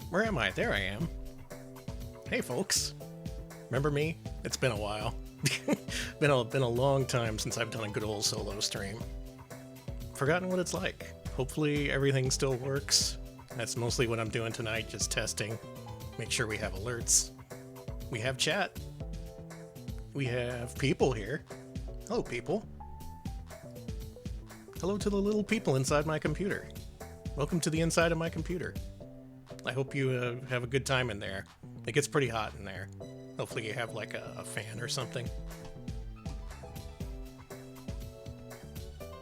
Where am I? There I am. Hey, folks. Remember me? It's been a while. been a long time since I've done a good old solo stream. Forgotten what it's like. Hopefully everything still works. That's mostly what I'm doing tonight, just testing. Make sure we have alerts. We have chat. We have people here. Hello, people. Hello to the little people inside my computer. Welcome to the inside of my computer. I hope you have a good time in there. It gets pretty hot in there. Hopefully you have like a fan or something.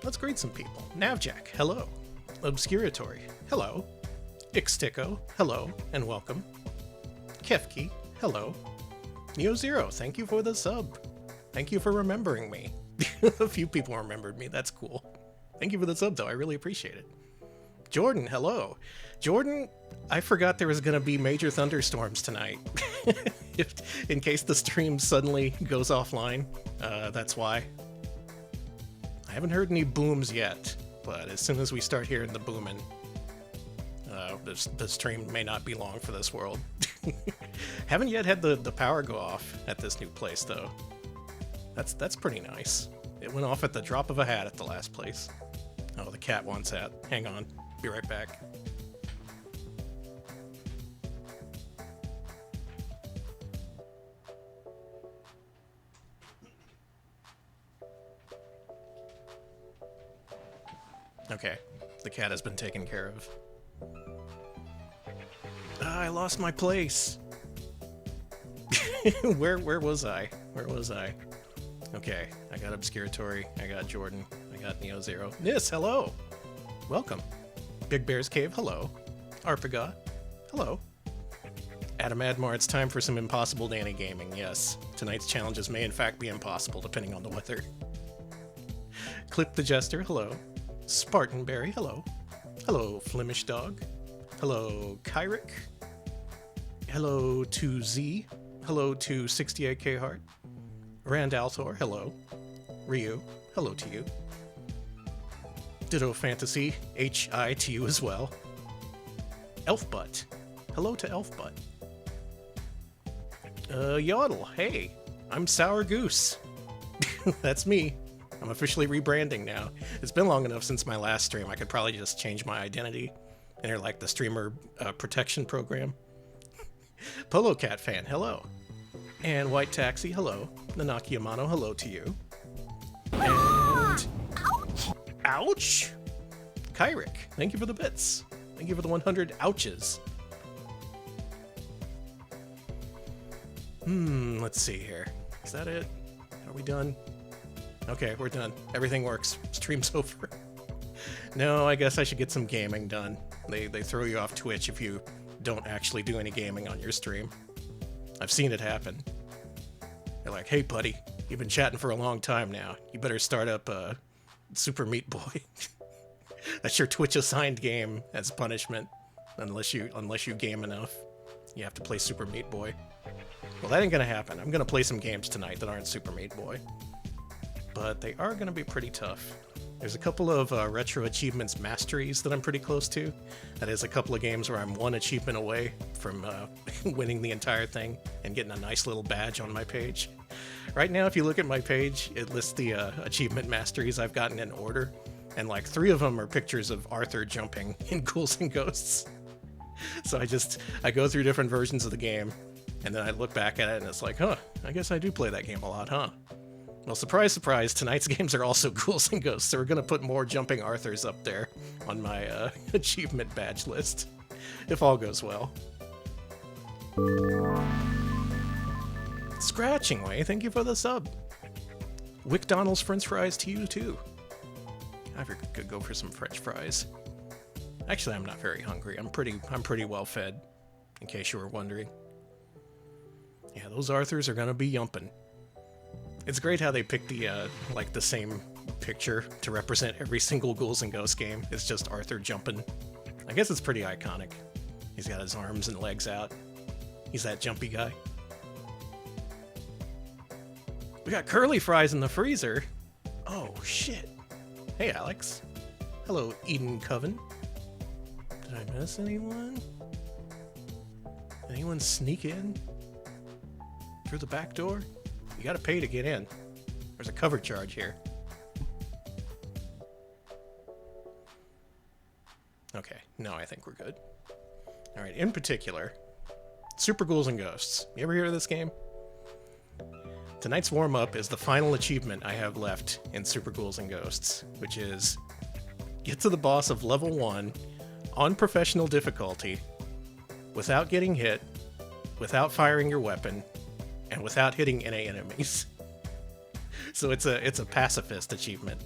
Let's greet some people. Navjack, hello. Obscuratory, hello. Ixtico, hello and welcome. Kefki, hello. NeoZero, thank you for the sub. Thank you for remembering me. A few people remembered me, that's cool. Thank you for the sub though, I really appreciate it. Jordan, hello. Jordan, I forgot there was going to be major thunderstorms tonight. In case the stream suddenly goes offline, that's why. I haven't heard any booms yet, but as soon as we start hearing the booming, the stream may not be long for this world. Haven't yet had the power go off at this new place, though. That's pretty nice. It went off at the drop of a hat at the last place. Oh, the cat wants that. Hang on. Be right back. Okay, the cat has been taken care of. Ah, I lost my place. Where was I? Where was I? Okay, I got Obscuratory, I got Jordan, I got NeoZero. Nis, hello! Welcome. Big Bear's Cave, hello. Arpaga, hello. Adam Admar, it's time for some Impossible Danny gaming, yes. Tonight's challenges may in fact be impossible depending on the weather. Clip the Jester, hello. Spartanberry, hello. Hello, Flemish Dog. Hello, Kyrick. Hello to Z. Hello to 68k Heart. Rand Althor, hello. Ryu, hello to you. Ditto Fantasy, HI to you as well. Elfbutt, hello to Elfbutt. Yodel, hey, I'm Sour Goose. That's me. I'm officially rebranding now. It's been long enough since my last stream. I could probably just change my identity. Enter like the streamer protection program. Polo Cat Fan, hello. And White Taxi, hello. Nanaki Amano, hello to you. And... Ouch! Kyrick, thank you for the bits. Thank you for the 100 ouches. Let's see here. Is that it? Are we done? Okay, we're done. Everything works. Stream's over. No, I guess I should get some gaming done. They throw you off Twitch if you don't actually do any gaming on your stream. I've seen it happen. They're like, hey, buddy, you've been chatting for a long time now. You better start up Super Meat Boy. That's your Twitch-assigned game as punishment. Unless you game enough. You have to play Super Meat Boy. Well, that ain't gonna happen. I'm gonna play some games tonight that aren't Super Meat Boy. But they are going to be pretty tough. There's a couple of Retro Achievements Masteries that I'm pretty close to. That is a couple of games where I'm one achievement away from winning the entire thing and getting a nice little badge on my page. Right now, if you look at my page, it lists the Achievement Masteries I've gotten in order, and like 3 of them are pictures of Arthur jumping in Ghouls and Ghosts. So I go through different versions of the game, and then I look back at it and it's like, huh, I guess I do play that game a lot, huh? Well, surprise, surprise, tonight's games are also Ghouls and Ghosts, so we're going to put more Jumping Arthurs up there on my achievement badge list, if all goes well. Scratching Way, thank you for the sub. Wickdonald's French fries to you, too. I could go for some French fries. Actually, I'm not very hungry. I'm pretty well fed, in case you were wondering. Yeah, those Arthurs are going to be yumping. It's great how they pick the same picture to represent every single Ghouls and Ghosts game. It's just Arthur jumping. I guess it's pretty iconic. He's got his arms and legs out. He's that jumpy guy. We got curly fries in the freezer. Oh, shit. Hey, Alex. Hello, Eden Coven. Did I miss anyone? Anyone sneak in through the back door? You gotta pay to get in. There's a cover charge here. Okay, no, I think we're good. Alright, in particular, Super Ghouls and Ghosts. You ever hear of this game? Tonight's warm-up is the final achievement I have left in Super Ghouls and Ghosts, which is get to the boss of level 1 on professional difficulty without getting hit, without firing your weapon, and without hitting any enemies. So it's a pacifist achievement.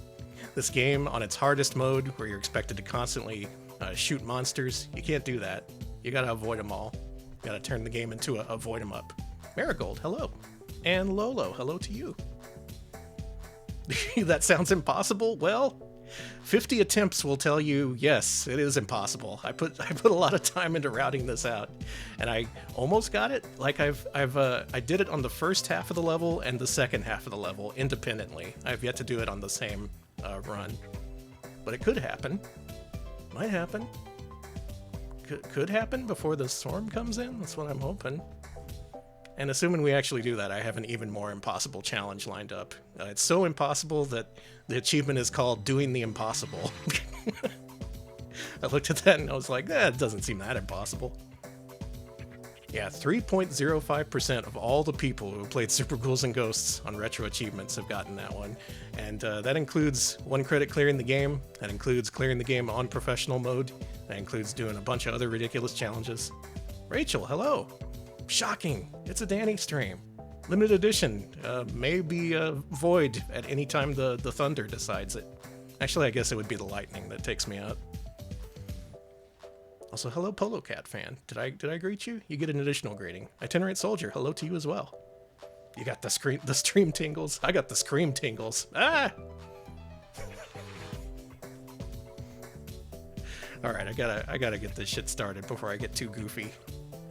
This game, on its hardest mode, where you're expected to constantly shoot monsters, you can't do that. You gotta avoid them all. You gotta turn the game into a avoid 'em up. Marigold, hello. And Lolo, hello to you. That sounds impossible? Well, 50 attempts will tell you, yes, it is impossible. I put a lot of time into routing this out, and I almost got it. Like I did it on the first half of the level and the second half of the level independently. I've yet to do it on the same run, but it could happen. Might happen. Could happen before the storm comes in. That's what I'm hoping. And assuming we actually do that, I have an even more impossible challenge lined up. It's so impossible that the achievement is called Doing the Impossible. I looked at that and I was like, it doesn't seem that impossible. Yeah, 3.05% of all the people who played Super Ghouls and Ghosts on Retro Achievements have gotten that one. And that includes 1 credit clearing the game, that includes clearing the game on professional mode, that includes doing a bunch of other ridiculous challenges. Rachel, hello! Shocking! It's a Danny stream. Limited edition. May be void at any time the thunder decides it. Actually, I guess it would be the lightning that takes me out. Also, hello Polo Cat fan. Did I greet you? You get an additional greeting. Itinerant Soldier, hello to you as well. You got the stream tingles. I got the scream tingles. Ah! Alright, I gotta get this shit started before I get too goofy.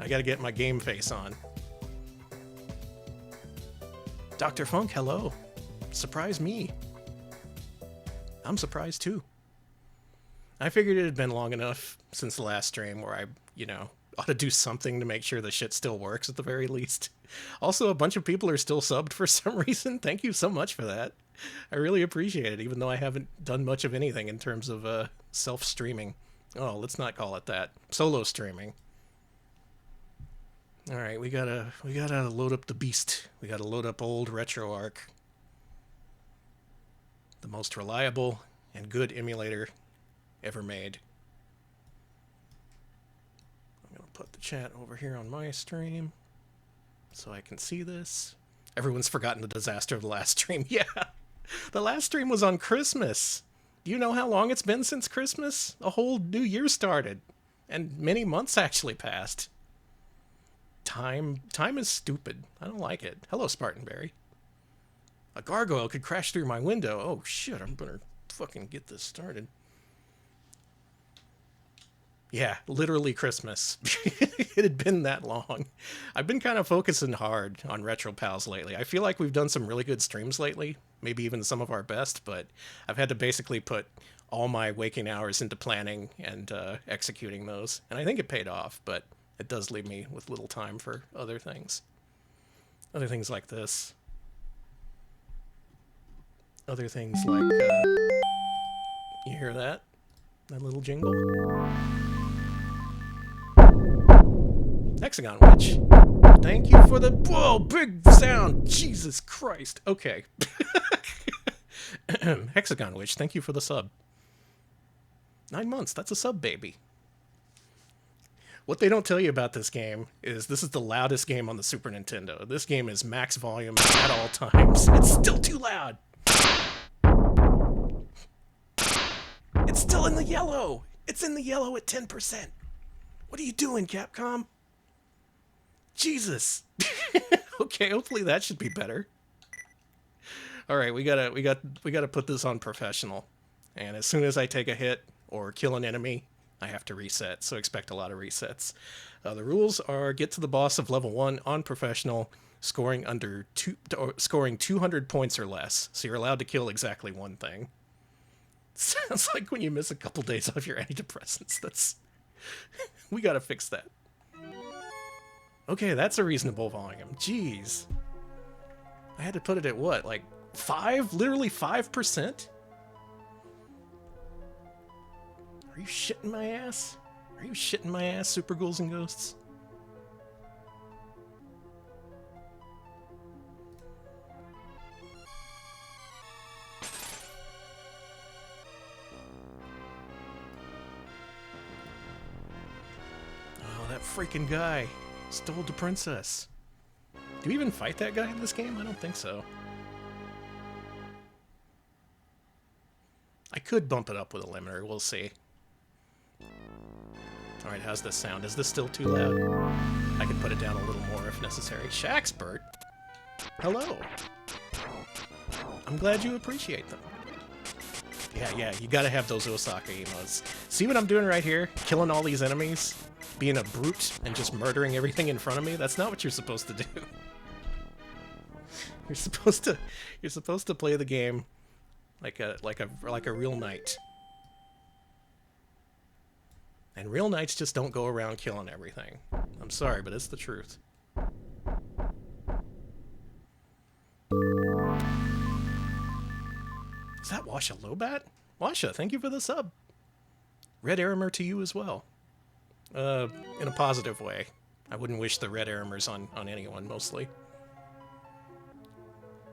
I gotta get my game face on. Dr. Funk, hello. Surprise me. I'm surprised too. I figured it had been long enough since the last stream where I, ought to do something to make sure the shit still works at the very least. Also, a bunch of people are still subbed for some reason. Thank you so much for that. I really appreciate it, even though I haven't done much of anything in terms of self-streaming. Oh, let's not call it that. Solo streaming. All right, we gotta load up the beast. We gotta load up old RetroArch, the most reliable and good emulator ever made. I'm gonna put the chat over here on my stream so I can see this. Everyone's forgotten the disaster of the last stream. Yeah, the last stream was on Christmas. Do you know how long it's been since Christmas? A whole new year started, and many months actually passed. Time is stupid. I don't like it. Hello, Spartanberry. A gargoyle could crash through my window. Oh shit, I'm gonna fucking get this started. Yeah, literally Christmas. It had been that long. I've been kind of focusing hard on Retro Pals lately. I feel like we've done some really good streams lately, maybe even some of our best, but I've had to basically put all my waking hours into planning and executing those, and I think it paid off, but it does leave me with little time for other things. Other things like this. Other things like, you hear that? That little jingle? Hexagon Witch. Thank you for the, whoa, big sound. Jesus Christ. Okay. Hexagon Witch, thank you for the sub. 9 months, that's a sub baby. What they don't tell you about this game is this is the loudest game on the Super Nintendo. This game is max volume at all times. It's still too loud. It's still in the yellow. It's in the yellow at 10%. What are you doing, Capcom? Jesus. Okay, hopefully that should be better. All right, we gotta put this on professional. And as soon as I take a hit or kill an enemy, I have to reset, so expect a lot of resets. The rules are get to the boss of level 1 on professional, scoring 200 points or less. So you're allowed to kill exactly one thing. Sounds like when you miss a couple days off your antidepressants. We gotta fix that. Okay, that's a reasonable volume. Jeez. I had to put it at what, like 5? Literally 5%? Are you shitting my ass? Are you shitting my ass, Super Ghouls and Ghosts? Oh, that freaking guy stole the princess. Do you even fight that guy in this game? I don't think so. I could bump it up with a limiter. We'll see. Alright, how's this sound? Is this still too loud? I can put it down a little more if necessary. Shaxpert? Hello. I'm glad you appreciate them. Yeah, you gotta have those Osaka emotes. See what I'm doing right here? Killing all these enemies? Being a brute and just murdering everything in front of me? That's not what you're supposed to do. You're supposed to play the game like a real knight. And real knights just don't go around killing everything. I'm sorry, but it's the truth. Is that Washa Lobat? Washa, thank you for the sub. Red Aramer to you as well. In a positive way. I wouldn't wish the red Aramers on anyone, mostly.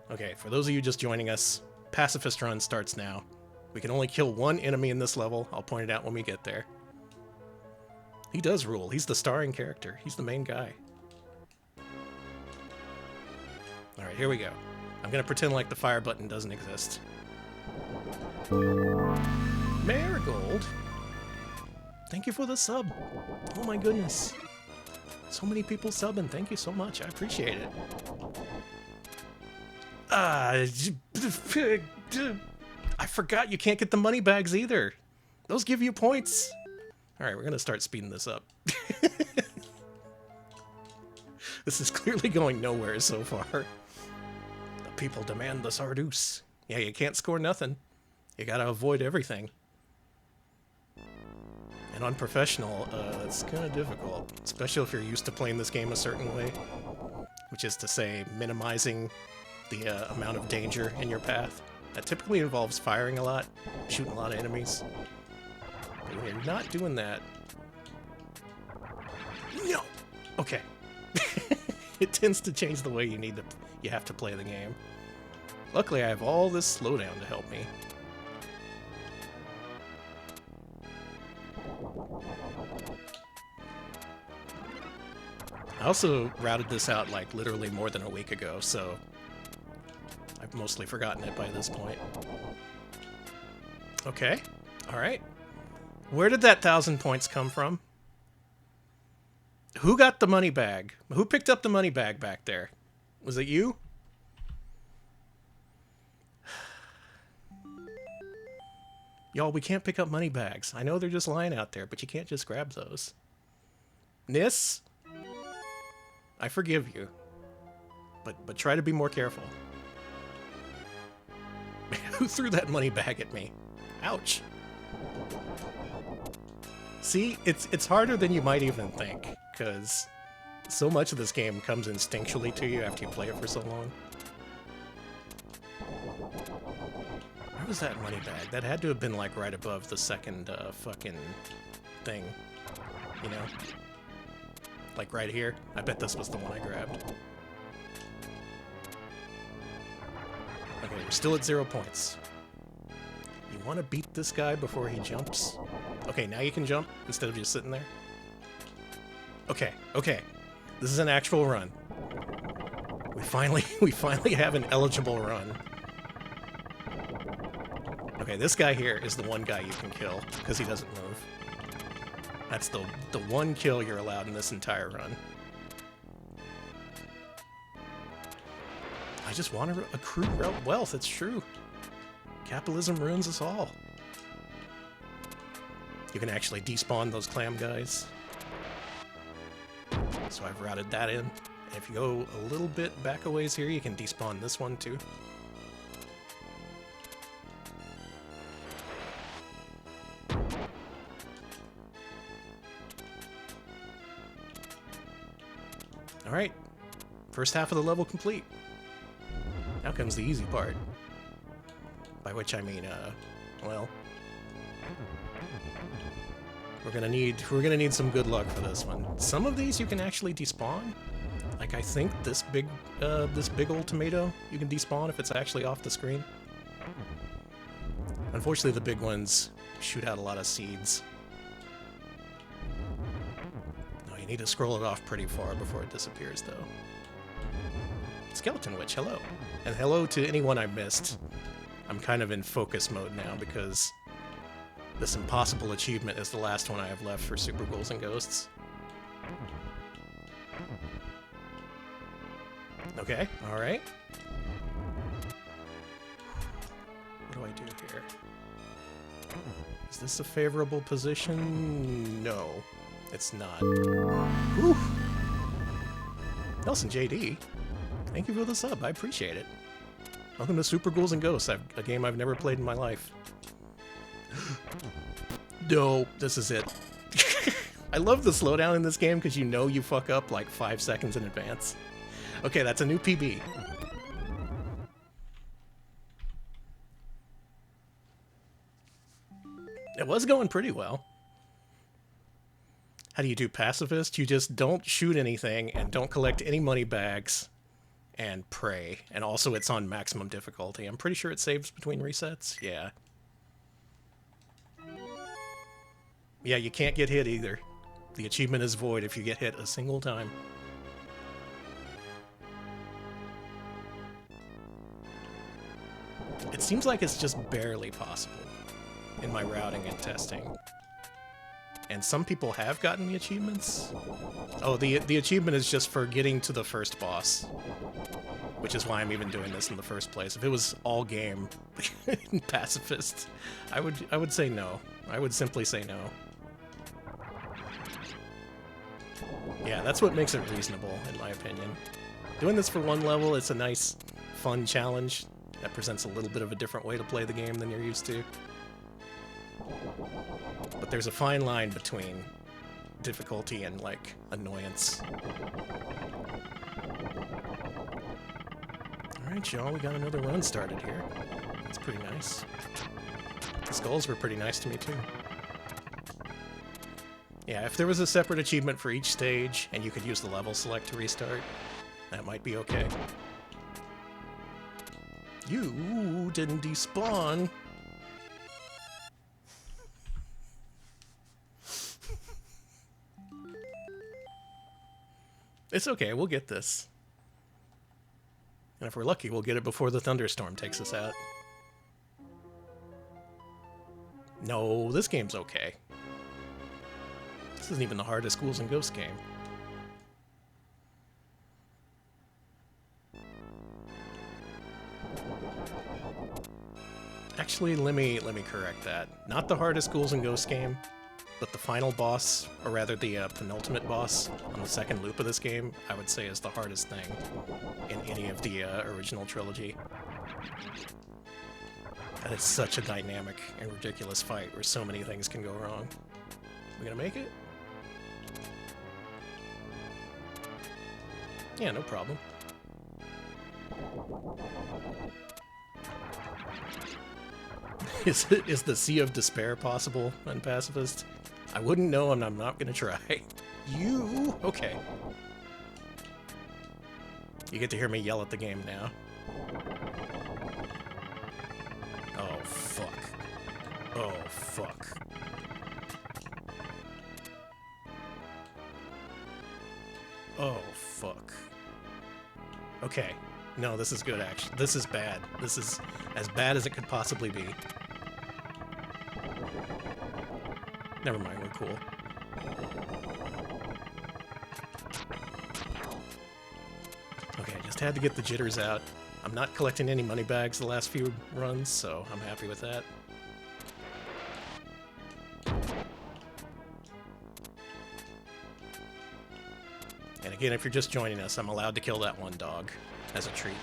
Okay, for those of you just joining us, Pacifist Run starts now. We can only kill one enemy in this level. I'll point it out when we get there. He does rule. He's the starring character. He's the main guy. Alright, here we go. I'm gonna pretend like the fire button doesn't exist. Marigold? Thank you for the sub. Oh my goodness. So many people subbing. Thank you so much. I appreciate it. I forgot you can't get the money bags either. Those give you points. Alright, we're gonna start speeding this up. This is clearly going nowhere so far. The people demand the Sardouse. Yeah, you can't score nothing. You gotta avoid everything. And on professional, it's kind of difficult. Especially if you're used to playing this game a certain way. Which is to say, minimizing the amount of danger in your path. That typically involves firing a lot, shooting a lot of enemies. But when you're not doing that... No! Okay. It tends to change the way you have to play the game. Luckily, I have all this slowdown to help me. I also routed this out like literally more than a week ago, so I've mostly forgotten it by this point. Okay, alright. Where did that 1,000 points come from? Who got the money bag? Who picked up the money bag back there? Was it you? Y'all, we can't pick up money bags. I know they're just lying out there, but you can't just grab those. Nis? I forgive you. But try to be more careful. Who threw that money bag at me? Ouch. See, it's harder than you might even think, because so much of this game comes instinctually to you after you play it for so long. Where was that money bag? That had to have been like right above the second fucking thing, you know? Like right here. I bet this was the one I grabbed. Okay, we're still at 0 points. You want to beat this guy before he jumps? Okay, now you can jump instead of just sitting there. Okay, okay. This is an actual run. We finally have an eligible run. Okay, this guy here is the one guy you can kill because he doesn't move. That's the one kill you're allowed in this entire run. I just want to accrue wealth, it's true. Capitalism ruins us all. You can actually despawn those clam guys. So I've routed that in. And if you go a little bit back a ways here, you can despawn this one too. First half of the level complete. Now comes the easy part. By which I mean, well, we're gonna need some good luck for this one. Some of these you can actually despawn. Like I think this big old tomato you can despawn if it's actually off the screen. Unfortunately, the big ones shoot out a lot of seeds. No, you need to scroll it off pretty far before it disappears, though. Skeleton Witch, hello. And hello to anyone I missed. I'm kind of in focus mode now because this impossible achievement is the last one I have left for Super Ghouls and Ghosts. Okay, alright. What do I do here? Is this a favorable position? No, it's not. Whew. Nelson JD, thank you for the sub, I appreciate it. Welcome to Super Ghouls and Ghosts, a game I've never played in my life. No, this is it. I love the slowdown in this game because you know you fuck up like 5 seconds in advance. Okay, that's a new PB. It was going pretty well. How do you do pacifist? You just don't shoot anything and don't collect any money bags and pray. And also it's on maximum difficulty. I'm pretty sure it saves between resets. Yeah. Yeah, you can't get hit either. The achievement is void if you get hit a single time. It seems like it's just barely possible in my routing and testing. And some people have gotten the achievements. Oh, the achievement is just for getting to the first boss, which is why I'm even doing this in the first place. If it was all game pacifist, I would say no. I would simply say no. Yeah, that's what makes it reasonable, in my opinion. Doing this for one level, it's a nice, fun challenge that presents a little bit of a different way to play the game than you're used to. But there's a fine line between difficulty and, like, annoyance. Alright, y'all, we got another run started here. That's pretty nice. The skulls were pretty nice to me, too. Yeah, if there was a separate achievement for each stage, and you could use the level select to restart, that might be okay. You didn't despawn! It's okay, we'll get this. And if we're lucky, we'll get it before the thunderstorm takes us out. No, this game's okay. This isn't even the hardest Ghouls and Ghosts game. Actually, let me correct that. Not the hardest Ghouls and Ghosts game, but the final boss, or rather the penultimate boss on the second loop of this game, I would say is the hardest thing in any of the original trilogy. That is such a dynamic and ridiculous fight where so many things can go wrong. We gonna make it? Yeah, no problem. Is the Sea of Despair possible on Pacifist? I wouldn't know, and I'm not gonna try. You? Okay. You get to hear me yell at the game now. Oh, fuck. Oh, fuck. Oh, fuck. Okay. No, this is good, actually. This is bad. This is as bad as it could possibly be. Never mind, we're cool. Okay, just had to get the jitters out. I'm not collecting any money bags the last few runs, so I'm happy with that. And again, if you're just joining us, I'm allowed to kill that one dog as a treat.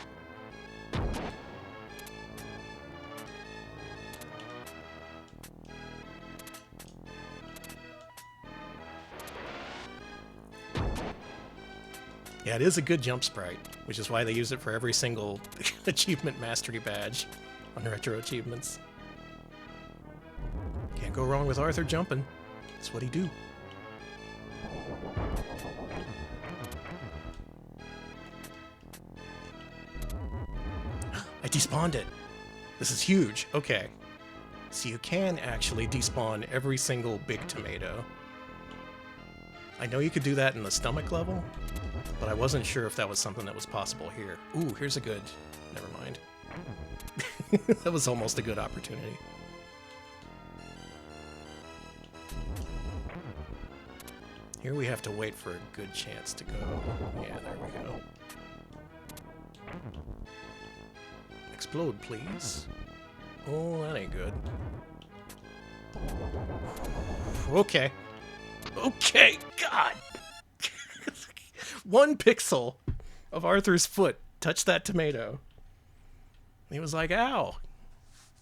Yeah, it is a good jump sprite, which is why they use it for every single achievement mastery badge on Retro Achievements. Can't go wrong with Arthur jumping. That's what he do. I despawned it. This is huge. Okay. So you can actually despawn every single big tomato. I know you could do that in the stomach level, but I wasn't sure if that was something that was possible here. Ooh, here's a good... Never mind. That was almost a good opportunity. Here we have to wait for a good chance to go. Yeah, there we go. Explode, please. Oh, that ain't good. Okay. Okay, God! 1 pixel of Arthur's foot touched that tomato. He was like, ow!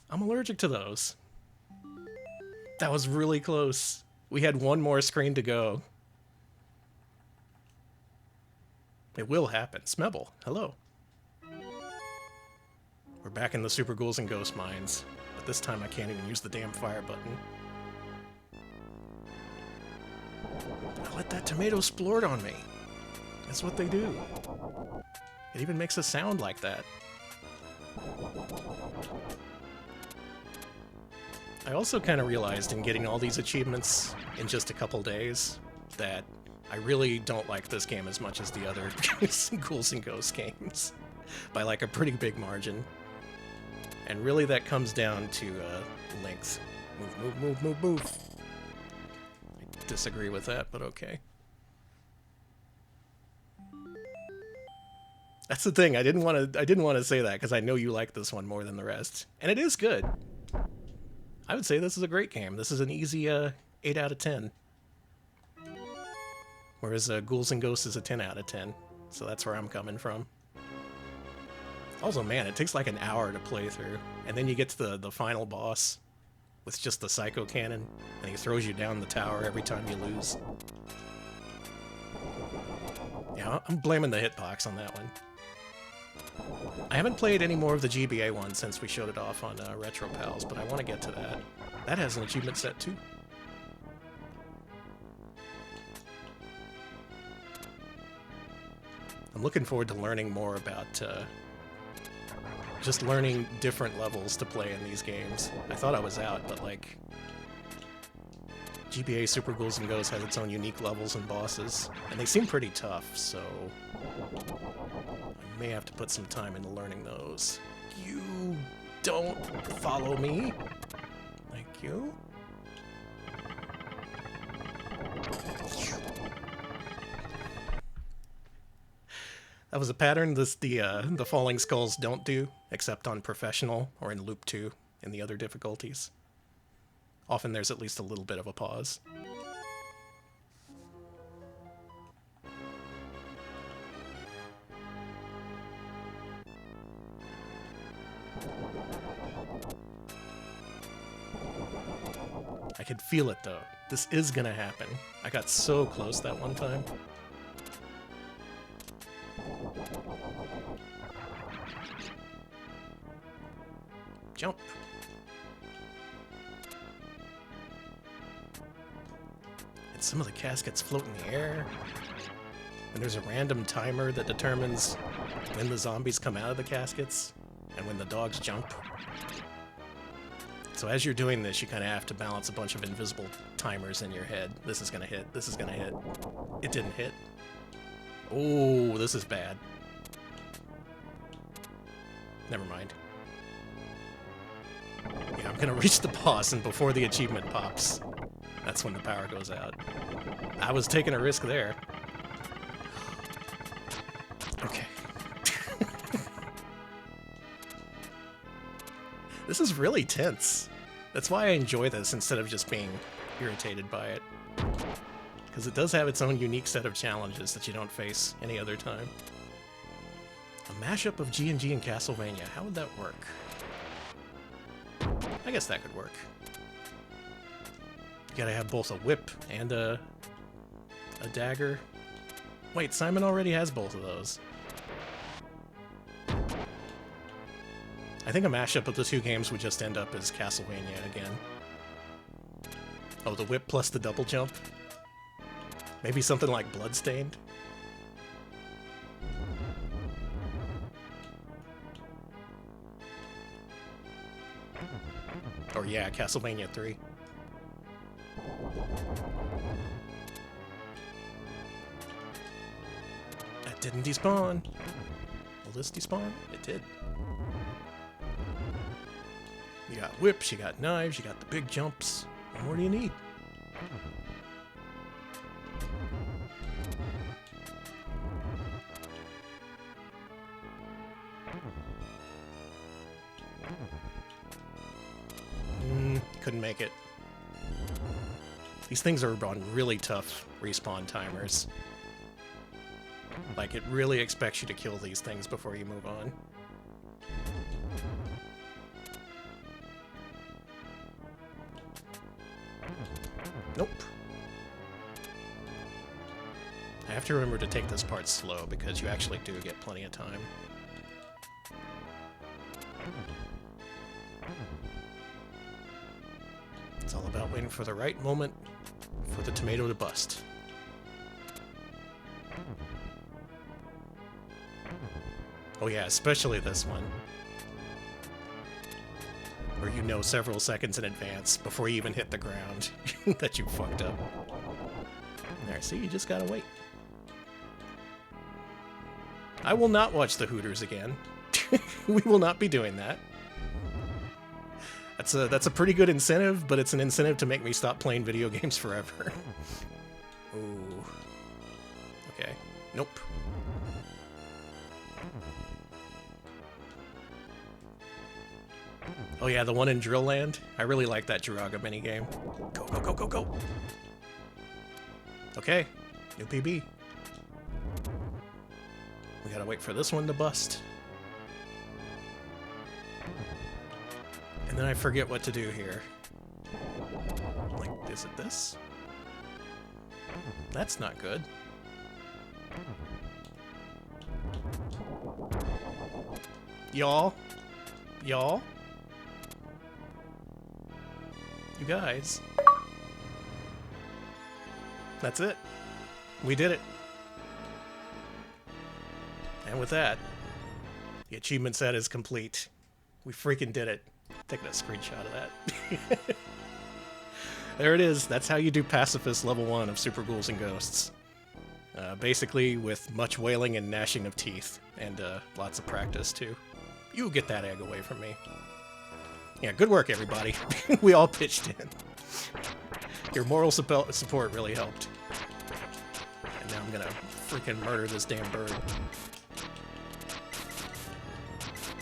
I'm allergic to those. That was really close. We had 1 more screen to go. It will happen. Smebble, hello. We're back in the Super Ghouls and Ghost Mines, but this time I can't even use the damn fire button. I let that tomato splort on me. That's what they do. It even makes a sound like that. I also kind of realized in getting all these achievements in just a couple days that I really don't like this game as much as the other Ghouls and Ghosts games, by like a pretty big margin. And really that comes down to length. Move, move, move, move, move. I disagree with that, but okay. That's the thing. I didn't want to say that because I know you like this one more than the rest, and it is good. I would say this is a great game. This is an easy 8 out of 10. Whereas Ghouls and Ghosts is a 10 out of 10. So that's where I'm coming from. Also, man, it takes like an hour to play through. And then you get to the final boss with just the Psycho Cannon, and he throws you down the tower every time you lose. Yeah, I'm blaming the hitbox on that one. I haven't played any more of the GBA one since we showed it off on Retro Pals, but I want to get to that. That has an achievement set too. I'm looking forward to learning more about just learning different levels to play in these games. I thought I was out, but like GBA Super Ghouls and Ghosts has its own unique levels and bosses, and they seem pretty tough, so I may have to put some time into learning those. You don't follow me. Thank you. That was a pattern the Falling Skulls don't do, except on Professional or in Loop 2 in the other difficulties. Often there's at least a little bit of a pause. I could feel it though. This is gonna happen. I got so close that one time. Jump. And some of the caskets float in the air. And there's a random timer that determines when the zombies come out of the caskets and when the dogs jump. So as you're doing this, you kind of have to balance a bunch of invisible timers in your head. This is gonna hit. This is gonna hit. It didn't hit. Oh, this is bad. Never mind. Yeah, I'm gonna reach the boss, and before the achievement pops, that's when the power goes out. I was taking a risk there. Okay. This is really tense. That's why I enjoy this instead of just being irritated by it. Because it does have its own unique set of challenges that you don't face any other time. A mashup of G&G and Castlevania. How would that work? I guess that could work. You gotta have both a whip and a dagger. Wait, Simon already has both of those. I think a mashup of the two games would just end up as Castlevania again. Oh, the whip plus the double jump? Maybe something like Bloodstained? Or yeah, Castlevania 3. That didn't despawn. Will this despawn? It did. You got whips, you got knives, you got the big jumps. What more do you need? Couldn't make it. These things are on really tough respawn timers. Like, it really expects you to kill these things before you move on. Nope. I have to remember to take this part slow because you actually do get plenty of time. It's all about waiting for the right moment for the tomato to bust. Oh yeah, especially this one. Where you know several seconds in advance, before you even hit the ground, that you fucked up. There, see, you just gotta wait. I will not watch the Hooters again. We will not be doing that. That's a pretty good incentive, but it's an incentive to make me stop playing video games forever. Ooh. Okay. Nope. Oh yeah, the one in Drill Land? I really like that Jiraga minigame. Go, go, go, go, go! Okay, new PB. We gotta wait for this one to bust. And then I forget what to do here. Like, is it this? That's not good. Y'all? Y'all? You guys. That's it. We did it. And with that, the achievement set is complete. We freaking did it. Taking a screenshot of that. There it is. That's how you do Pacifist level 1 of Super Ghouls and Ghosts. Basically with much wailing and gnashing of teeth. And lots of practice, too. You get that egg away from me. Yeah, good work, everybody. We all pitched in. Your moral support really helped. And now I'm gonna freaking murder this damn bird.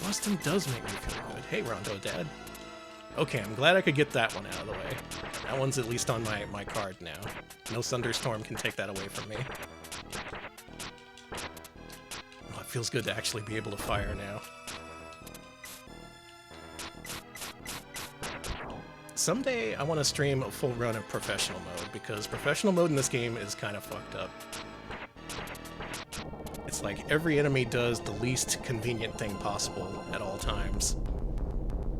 Boston does make me feel good. Hey, Rondo Dad. Okay, I'm glad I could get that one out of the way. That one's at least on my card now. No thunderstorm can take that away from me. Oh, it feels good to actually be able to fire now. Someday I want to stream a full run of professional mode, because professional mode in this game is kind of fucked up. It's like every enemy does the least convenient thing possible at all times.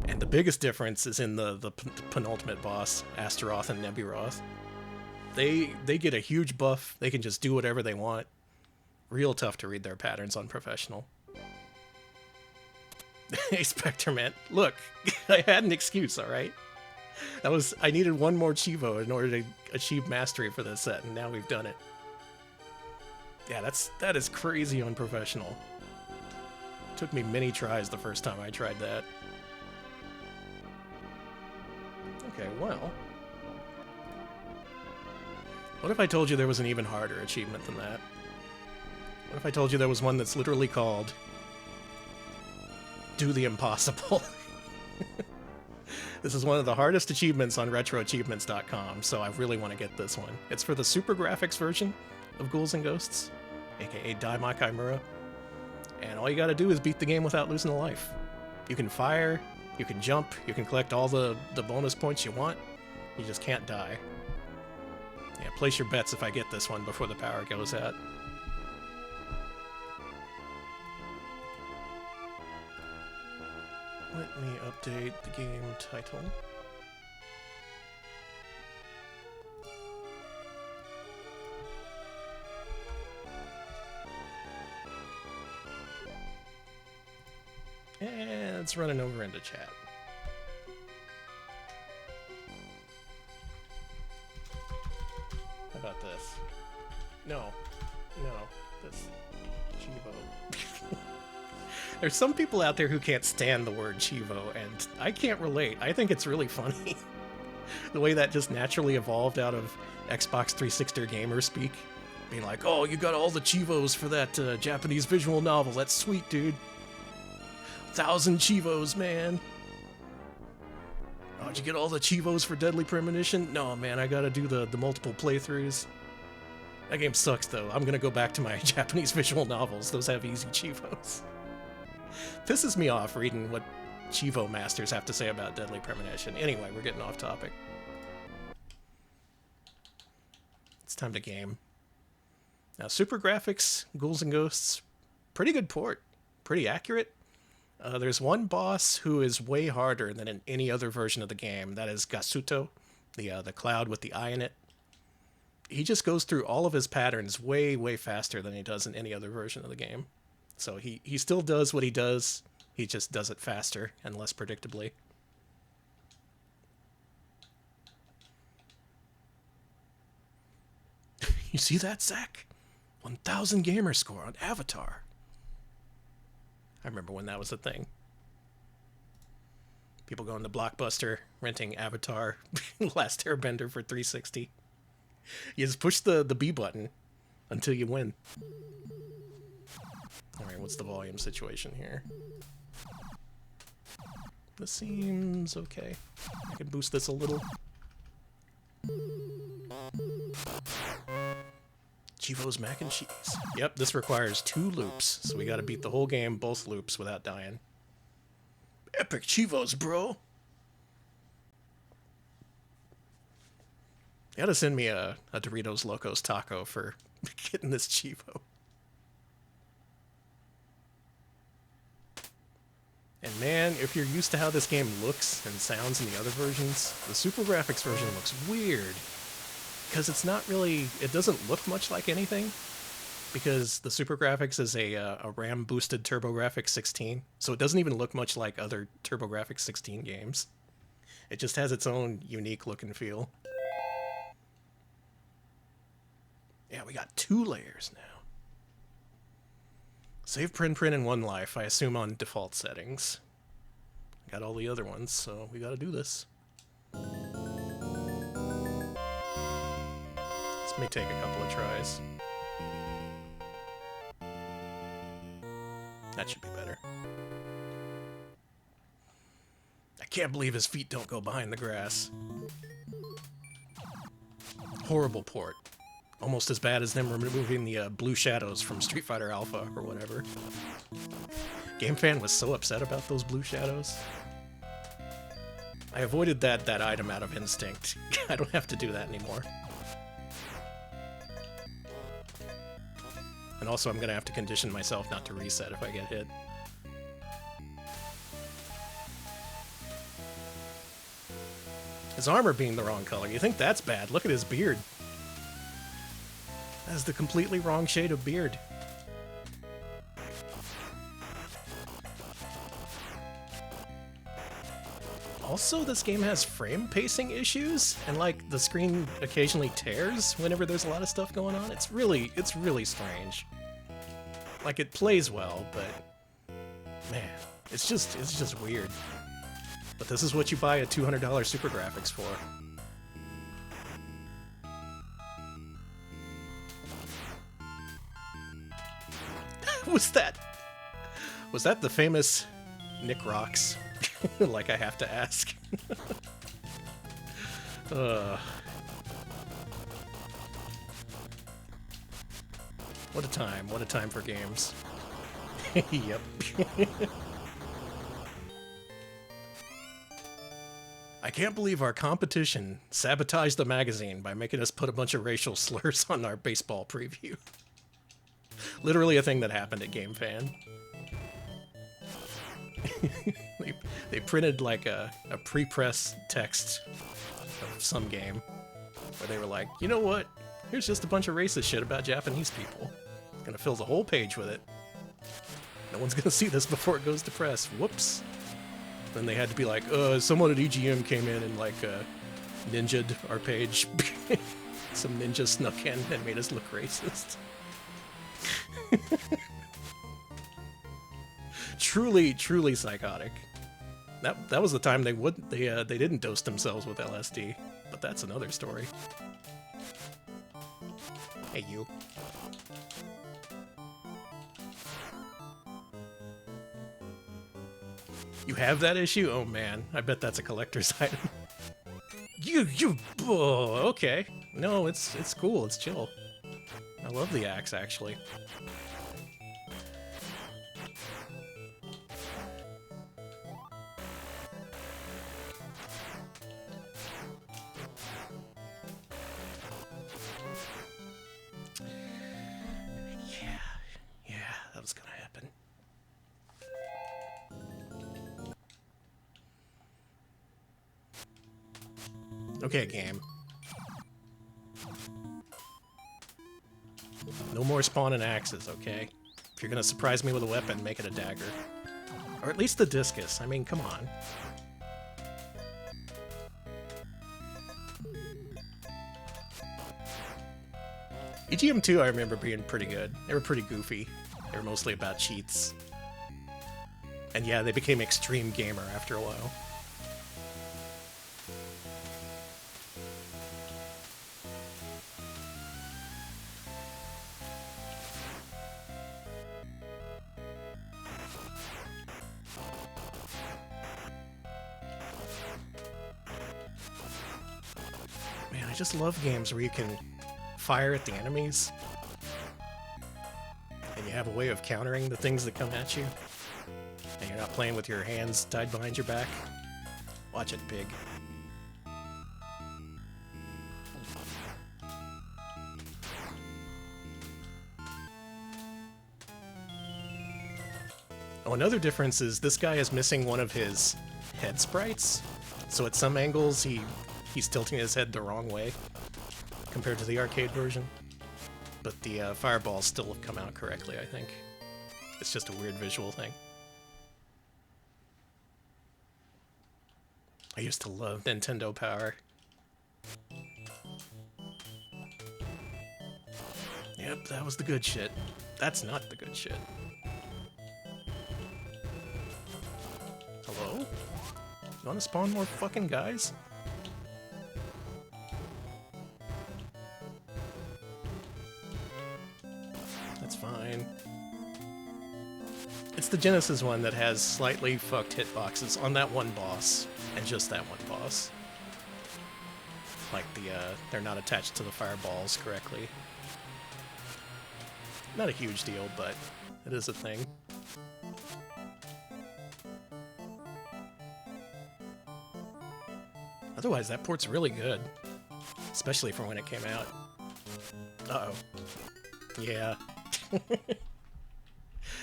And the biggest difference is in the penultimate boss, Astaroth and Neburoth. They get a huge buff, they can just do whatever they want. Real tough to read their patterns on professional. Hey, Spectreman, look, I had an excuse, alright? I needed one more Chivo in order to achieve mastery for this set, and now we've done it. Yeah, that is crazy on professional. Took me many tries the first time I tried that. Okay, well. What if I told you there was an even harder achievement than that? What if I told you there was one that's literally called Do the Impossible? This is one of the hardest achievements on RetroAchievements.com, so I really want to get this one. It's for the Super Graphics version of Ghouls and Ghosts, aka Daima Kaimura. And all you gotta do is beat the game without losing a life. You can fire, you can jump, you can collect all the bonus points you want, you just can't die. Yeah, place your bets if I get this one before the power goes out. Let me update the game title. And it's running over into chat. How about this? No, this Chivo. There's some people out there who can't stand the word Chivo, and I can't relate. I think it's really funny. The way that just naturally evolved out of Xbox 360 gamer speak. Being like, oh, you got all the Chivos for that Japanese visual novel. That's sweet, dude. 1,000 Chivos, man. Oh, did you get all the Chivos for Deadly Premonition? No, man, I gotta do the multiple playthroughs. That game sucks, though. I'm gonna go back to my Japanese visual novels. Those have easy Chivos. Pisses me off reading what Chivo masters have to say about Deadly Premonition. Anyway, we're getting off topic. It's time to game. Now, Super Graphics, Ghouls and Ghosts, pretty good port. Pretty accurate. There's one boss who is way harder than in any other version of the game. That is Gasuto, the cloud with the eye in it. He just goes through all of his patterns way, way faster than he does in any other version of the game. So he still does what he does, he just does it faster and less predictably. You see that, Zach? 1,000 gamer score on Avatar. I remember when that was a thing. People going to Blockbuster, renting Avatar, Last Airbender for 360. You just push the B button until you win. Alright, what's the volume situation here? This seems okay. I can boost this a little. Chivo's mac and cheese. Yep, this requires 2 loops, so we gotta beat the whole game, both loops, without dying. Epic Chivos, bro! You gotta send me a Doritos Locos taco for getting this Chivo. And man, if you're used to how this game looks and sounds in the other versions, the Super Graphics version looks weird. Because it's not really, it doesn't look much like anything. Because the Super Graphics is a RAM-boosted TurboGrafx 16. So it doesn't even look much like other TurboGrafx 16 games. It just has its own unique look and feel. Yeah, we got 2 layers now. Save print in one life, I assume on default settings. Got all the other ones, so we gotta do this. This may take a couple of tries. That should be better. I can't believe his feet don't go behind the grass. Horrible port. Almost as bad as them removing the blue shadows from Street Fighter Alpha or whatever. GameFan was so upset about those blue shadows. I avoided that item out of instinct. I don't have to do that anymore. And also I'm gonna have to condition myself not to reset if I get hit. His armor being the wrong color, you think that's bad? Look at his beard. That's the completely wrong shade of beard. Also, this game has frame pacing issues, and like the screen occasionally tears whenever there's a lot of stuff going on. It's really strange. Like, it plays well, but man, it's just weird. But this is what you buy a $200 Super Graphics for. Was that the famous Nick Rocks? Like I have to ask. What a time for games. Yep. I can't believe our competition sabotaged the magazine by making us put a bunch of racial slurs on our baseball preview. Literally a thing that happened at GameFan. they, they printed like a pre-press text of some game where they were like, you know what? Here's just a bunch of racist shit about Japanese people. Gonna fill the whole page with it. No one's gonna see this before it goes to press. Whoops. Then they had to be like, someone at EGM came in and like ninja'd our page. Some ninja snuck in and made us look racist. Truly, truly psychotic. That was the time they didn't dose themselves with LSD, but that's another story. Hey, you. You have that issue? Oh man, I bet that's a collector's item. Okay. No, it's cool, it's chill. I love the axe, actually. Yeah, that was gonna happen. Okay, game. No more spawning axes, okay? If you're gonna surprise me with a weapon, make it a dagger. Or at least a discus. I mean, come on. EGM 2 I remember being pretty good. They were pretty goofy. They were mostly about cheats. And yeah, they became extreme gamer after a while. Man, I just love games where you can fire at the enemies and you have a way of countering the things that come at you and you're not playing with your hands tied behind your back. Watch it, pig. Oh, another difference is this guy is missing one of his head sprites, so at some angles he's tilting his head the wrong way compared to the arcade version. But the fireballs still have come out correctly, I think. It's just a weird visual thing. I used to love Nintendo Power. Yep, that was the good shit. That's not the good shit. Hello? You wanna spawn more fucking guys? That's fine. It's the Genesis one that has slightly fucked hitboxes on that one boss, and just that one boss. Like they're not attached to the fireballs correctly. Not a huge deal, but it is a thing. Otherwise, that port's really good. Especially for when it came out. Uh-oh. Yeah.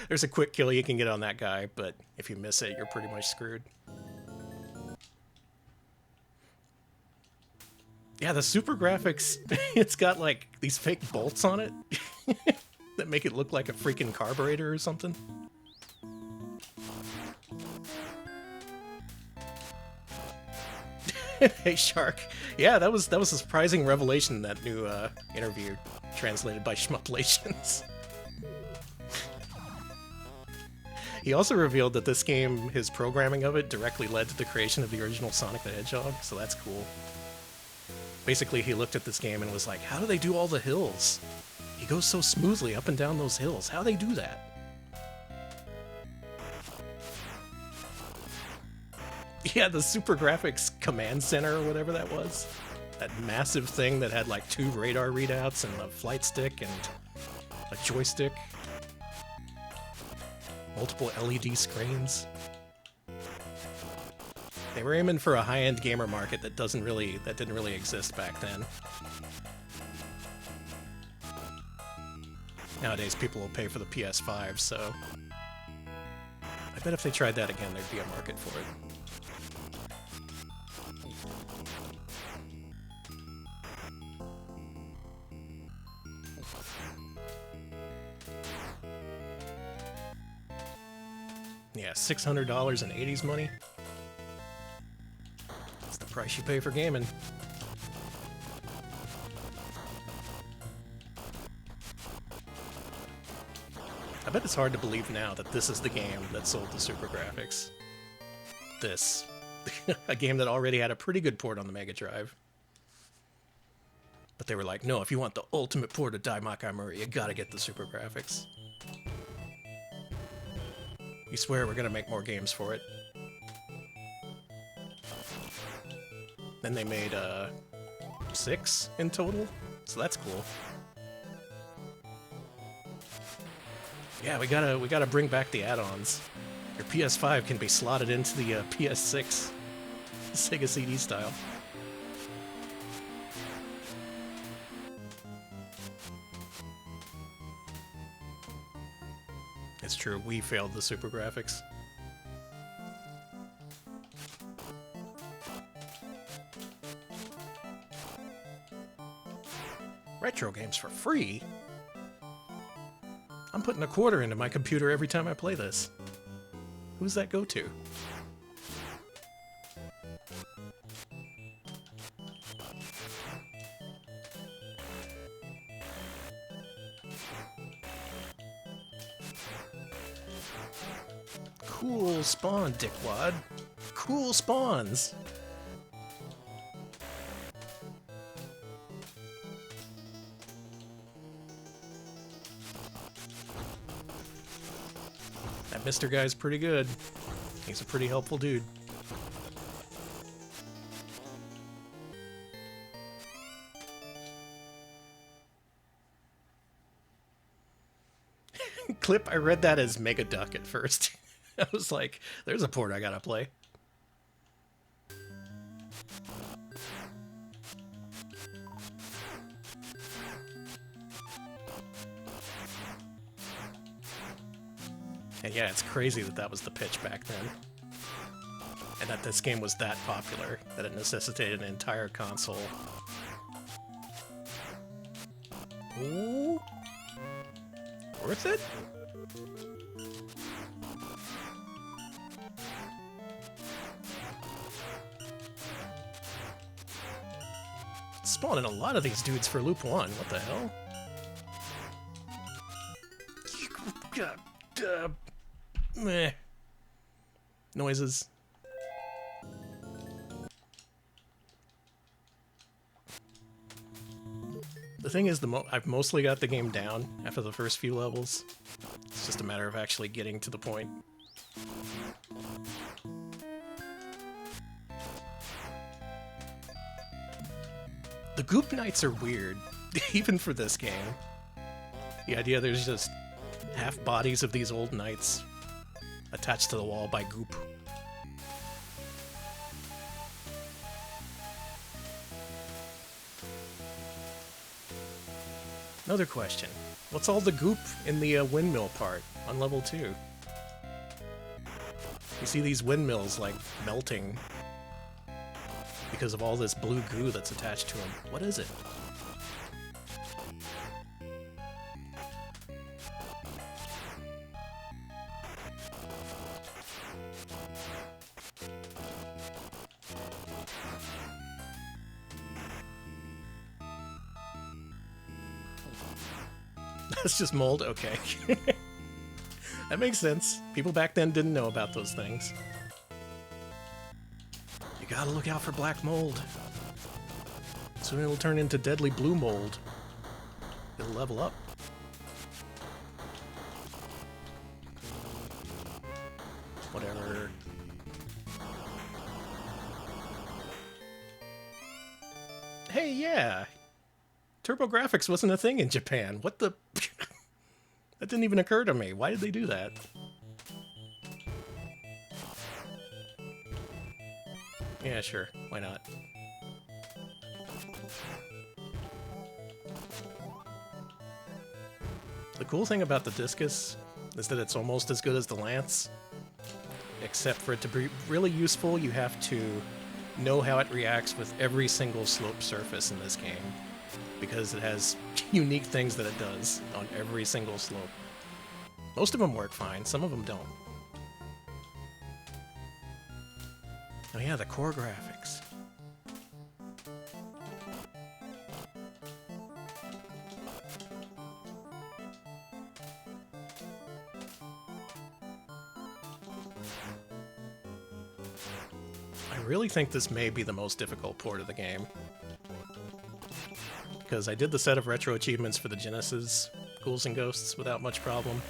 There's a quick kill you can get on that guy, but if you miss it, you're pretty much screwed. Yeah, the super graphics, it's got like these fake bolts on it that make it look like a freaking carburetor or something. Hey, Shark. Yeah, that was a surprising revelation in that new interview translated by Schmuplations. He also revealed that this game, his programming of it, directly led to the creation of the original Sonic the Hedgehog, so that's cool. Basically, he looked at this game and was like, how do they do all the hills? He goes so smoothly up and down those hills. How do they do that? Yeah, the Super Graphics Command Center or whatever that was. That massive thing that had like 2 radar readouts and a flight stick and a joystick. Multiple LED screens. They were aiming for a high-end gamer market that didn't really exist back then. Nowadays, people will pay for the PS5, so I bet if they tried that again, there'd be a market for it. Yeah, $600 in 80s money. That's the price you pay for gaming. I bet it's hard to believe now that this is the game that sold the Super Graphics. This. A game that already had a pretty good port on the Mega Drive. But they were like, no, if you want the ultimate port of Dai Makai-Muri, you gotta get the Super Graphics. We swear we're gonna make more games for it. Then they made, 6 in total, so that's cool. Yeah, we gotta bring back the add-ons. Your PS5 can be slotted into the PS6 Sega CD style. It's true, we failed the Super Graphics. Retro games for free? I'm putting a quarter into my computer every time I play this. Who's that go to? Cool spawn, dickwad. Cool spawns. That Mr. Guy's pretty good. He's a pretty helpful dude. Clip, I read that as Mega Duck at first. I was like, there's a port I gotta play. And yeah, it's crazy that that was the pitch back then. And that this game was that popular, that it necessitated an entire console. Ooh. Worth it? Spawning a lot of these dudes for Loop 1. What the hell? Meh. Noises. The thing is, I've mostly got the game down after the first few levels. It's just a matter of actually getting to the point. The Goop Knights are weird, even for this game. The idea there's just half bodies of these old knights attached to the wall by goop. Another question. What's all the goop in the windmill part on level 2? You see these windmills, like, melting because of all this blue goo that's attached to them. What is it? That's just mold? Okay. That makes sense. People back then didn't know about those things. You gotta look out for black mold. Soon it'll turn into deadly blue mold. It'll level up. Whatever. Hey, yeah! TurboGrafx wasn't a thing in Japan. What the... That didn't even occur to me. Why did they do that? Yeah, sure. Why not? The cool thing about the Discus is that it's almost as good as the Lance. except for it to be really useful, you have to know how it reacts with every single slope surface in this game, because it has unique things that it does on every single slope. Most of them work fine, some of them don't. Oh yeah, the core graphics. I really think this may be the most difficult port of the game, because I did the set of retro achievements for the Genesis Ghouls and Ghosts without much problem,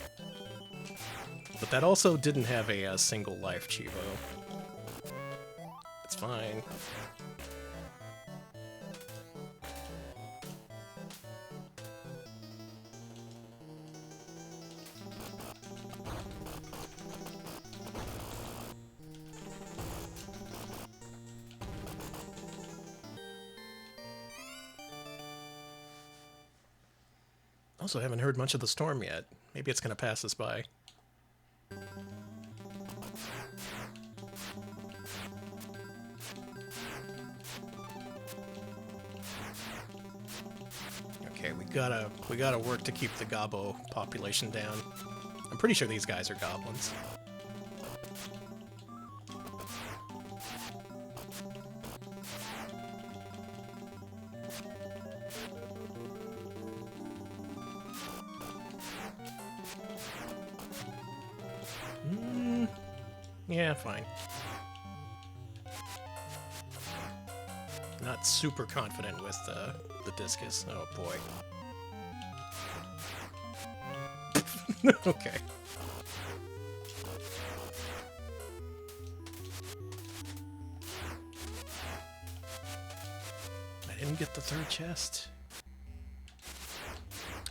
but that also didn't have a single life Chivo. It's fine. Also, haven't heard much of the storm yet. Maybe it's going to pass us by. Okay, we gotta work to keep the Gobbo population down. I'm pretty sure these guys are goblins. Yeah, fine. Not super confident with the discus. Oh boy. Okay. I didn't get the third chest.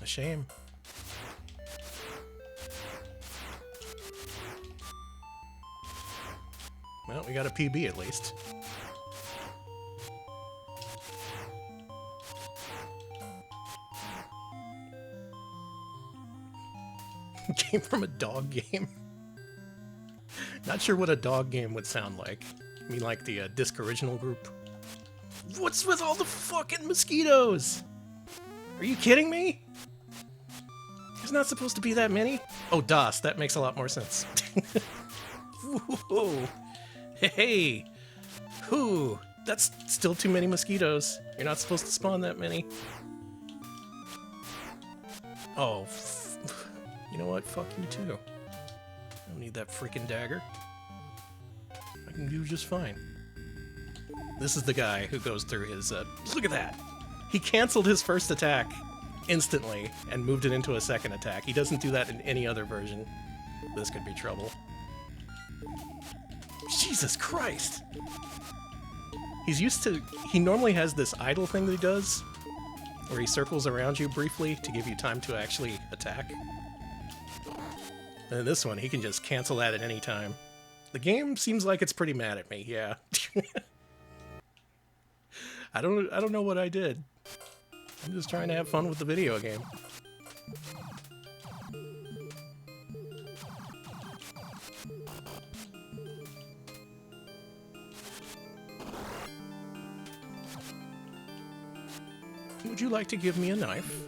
A shame. Well, we got a PB at least. Came from a dog game. Not sure what a dog game would sound like. I mean, like the Disc Original group. What's with all the fucking mosquitoes? Are you kidding me? There's not supposed to be that many. Oh, DOS. That makes a lot more sense. Whoa. Hey. Whoo. That's still too many mosquitoes. You're not supposed to spawn that many. Oh, you know what? Fuck you too. I don't need that freaking dagger. I can do just fine. This is the guy who goes through his, look at that! He canceled his first attack instantly and moved it into a second attack. He doesn't do that in any other version. This could be trouble. Jesus Christ! He normally has this idle thing that he does, where he circles around you briefly to give you time to actually attack. And in this one, he can just cancel that at any time. The game seems like it's pretty mad at me, yeah. I don't know what I did. I'm just trying to have fun with the video game. Would you like to give me a knife?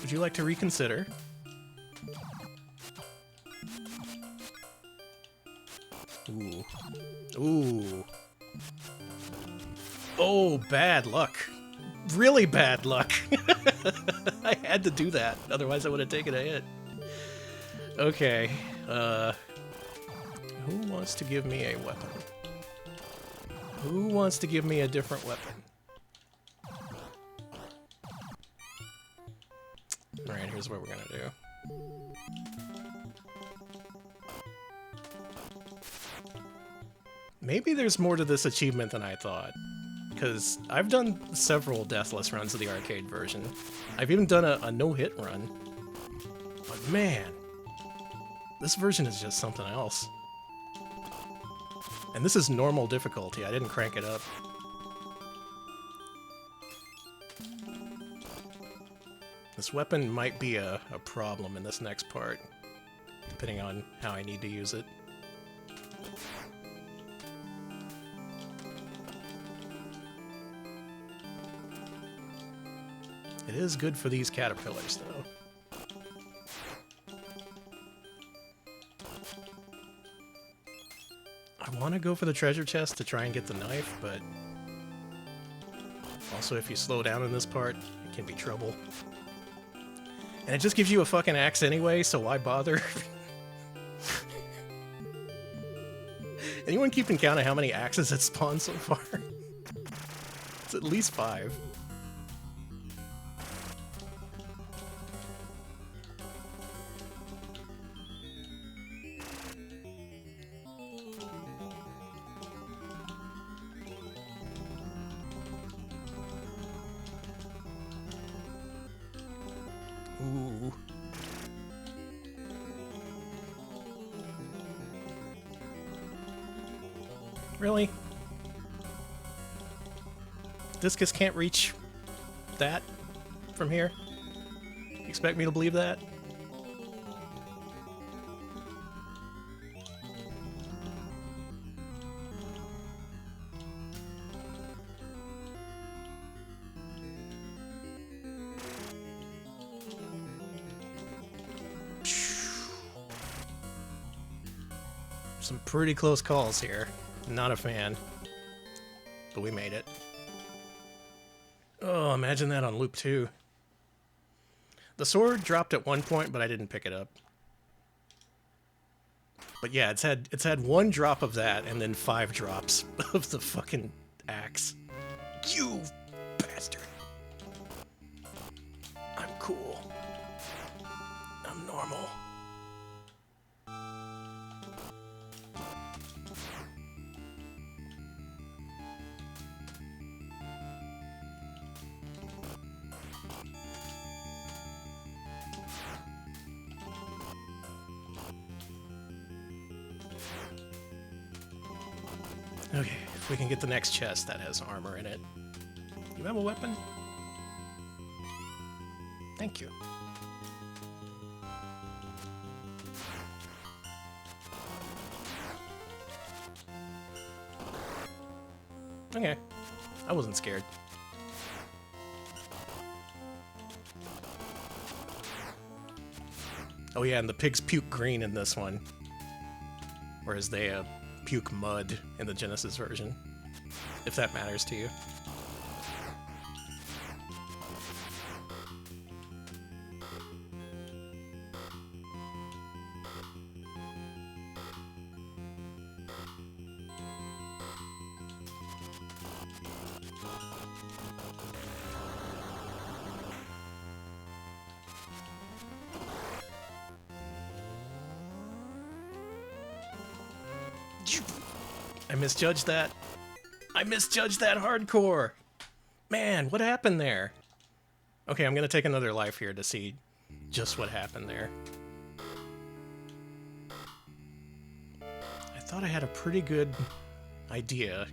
Would you like to reconsider? Ooh. Ooh. Oh, bad luck. Really bad luck. I had to do that, otherwise I would have taken a hit. Okay, who wants to give me a weapon? Who wants to give me a different weapon? Alright, here's what we're gonna do. Maybe there's more to this achievement than I thought, because I've done several Deathless runs of the arcade version. I've even done a no-hit run. But man, this version is just something else. And this is normal difficulty, I didn't crank it up. This weapon might be a problem in this next part. depending on how I need to use it. It is good for these caterpillars, though. I want to go for the treasure chest to try and get the knife, but also if you slow down in this part, it can be trouble. And it just gives you a fucking axe anyway, so why bother? Anyone keeping count of how many axes it spawned so far? It's at least 5. Ooh. Really? Discus can't reach that from here? You expect me to believe that? Some pretty close calls here. Not a fan. But we made it. Oh, imagine that on loop 2. The sword dropped at one point, but I didn't pick it up. But yeah, it's had 1 drop of that and then 5 drops of the fucking axe. You bastard. I'm cool. I'm normal. Okay, if we can get the next chest that has armor in it. You have a weapon? Thank you. Okay, I wasn't scared. Oh yeah, and the pigs puke green in this one. Whereas they puke mud in the Genesis version. If that matters to you. I misjudged that. I misjudged that hardcore. Man, what happened there? Okay, I'm gonna take another life here to see just what happened there. I thought I had a pretty good idea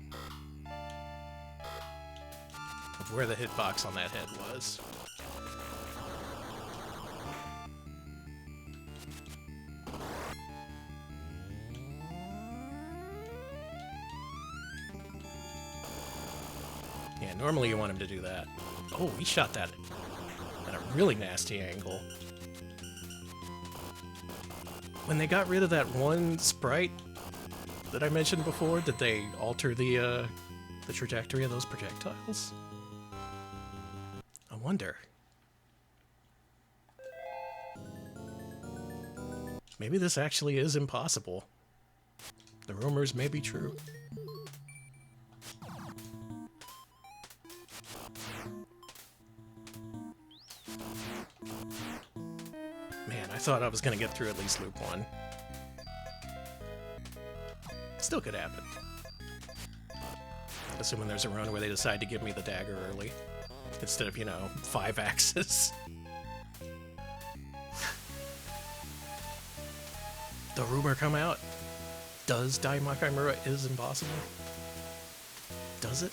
of where the hitbox on that head was. Yeah, normally you want him to do that. Oh, he shot that at a really nasty angle. When they got rid of that one sprite that I mentioned before, did they alter the trajectory of those projectiles? I wonder. Maybe this actually is impossible. The rumors may be true. Man, I thought I was gonna get through at least loop 1. Still could happen. Assuming there's a run where they decide to give me the dagger early. Instead of, 5 axes. The rumor come out. Does Daimakai is impossible? Does it?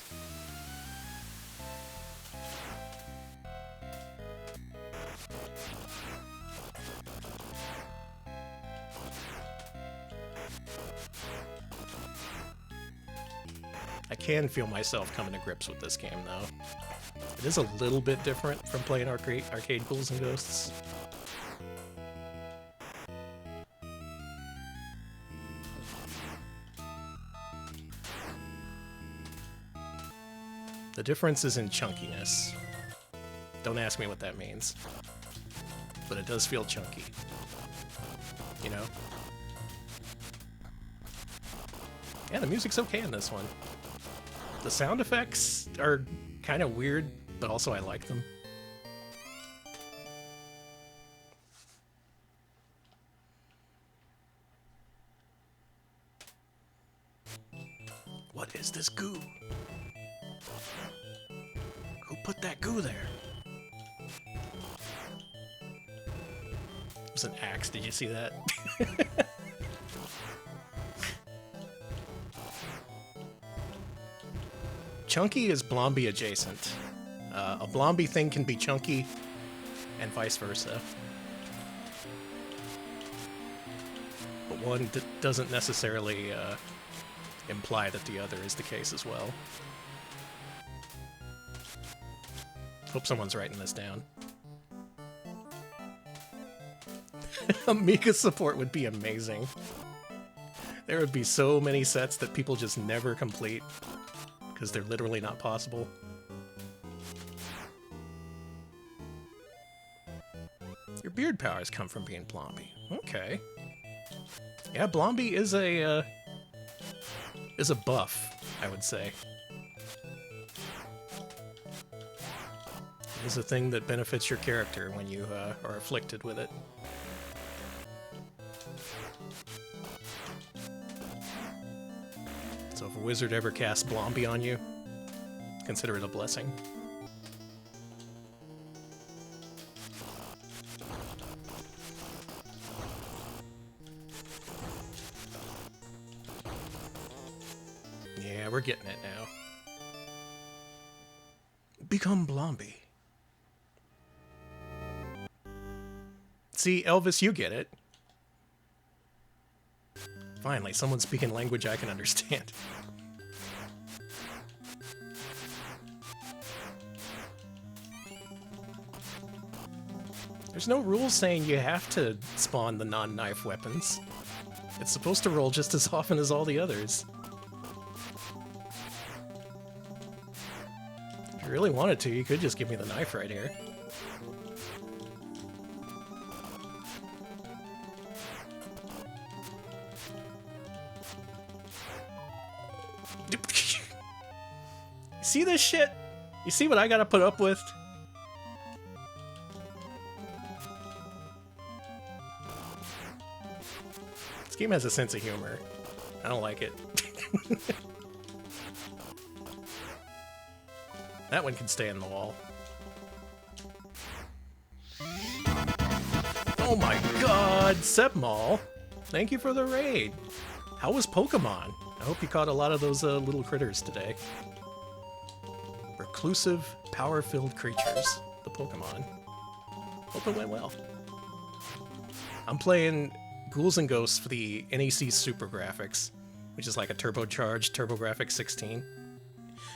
I can feel myself coming to grips with this game, though. It is a little bit different from playing arcade Ghouls and Ghosts. The difference is in chunkiness. Don't ask me what that means. But it does feel chunky. You know? Yeah, the music's okay in this one. The sound effects are kind of weird, but also I like them. What is this goo? Who put that goo there? It was an axe, did you see that? Chunky is Blomby adjacent. A Blomby thing can be chunky, and vice versa. But one doesn't necessarily imply that the other is the case as well. Hope someone's writing this down. Amiga support would be amazing. There would be so many sets that people just never complete, because they're literally not possible. Your beard powers come from being Blomby. Okay. Yeah, Blomby is a buff, I would say. It is a thing that benefits your character when you are afflicted with it. So if a wizard ever casts Blomby on you, consider it a blessing. Yeah, we're getting it now. Become Blomby. See, Elvis, you get it. Finally, someone speaking language I can understand. There's no rules saying you have to spawn the non-knife weapons. It's supposed to roll just as often as all the others. If you really wanted to, you could just give me the knife right here. See this shit? You see what I gotta put up with? This game has a sense of humor. I don't like it. That one can stay in the wall. Oh my god, Sepmal! Thank you for the raid! How was Pokemon? I hope you caught a lot of those little critters today. Reclusive, power-filled creatures. The Pokemon. Hope it went well. I'm playing Ghouls and Ghosts for the NEC Super Graphics, which is like a turbocharged TurboGrafx 16.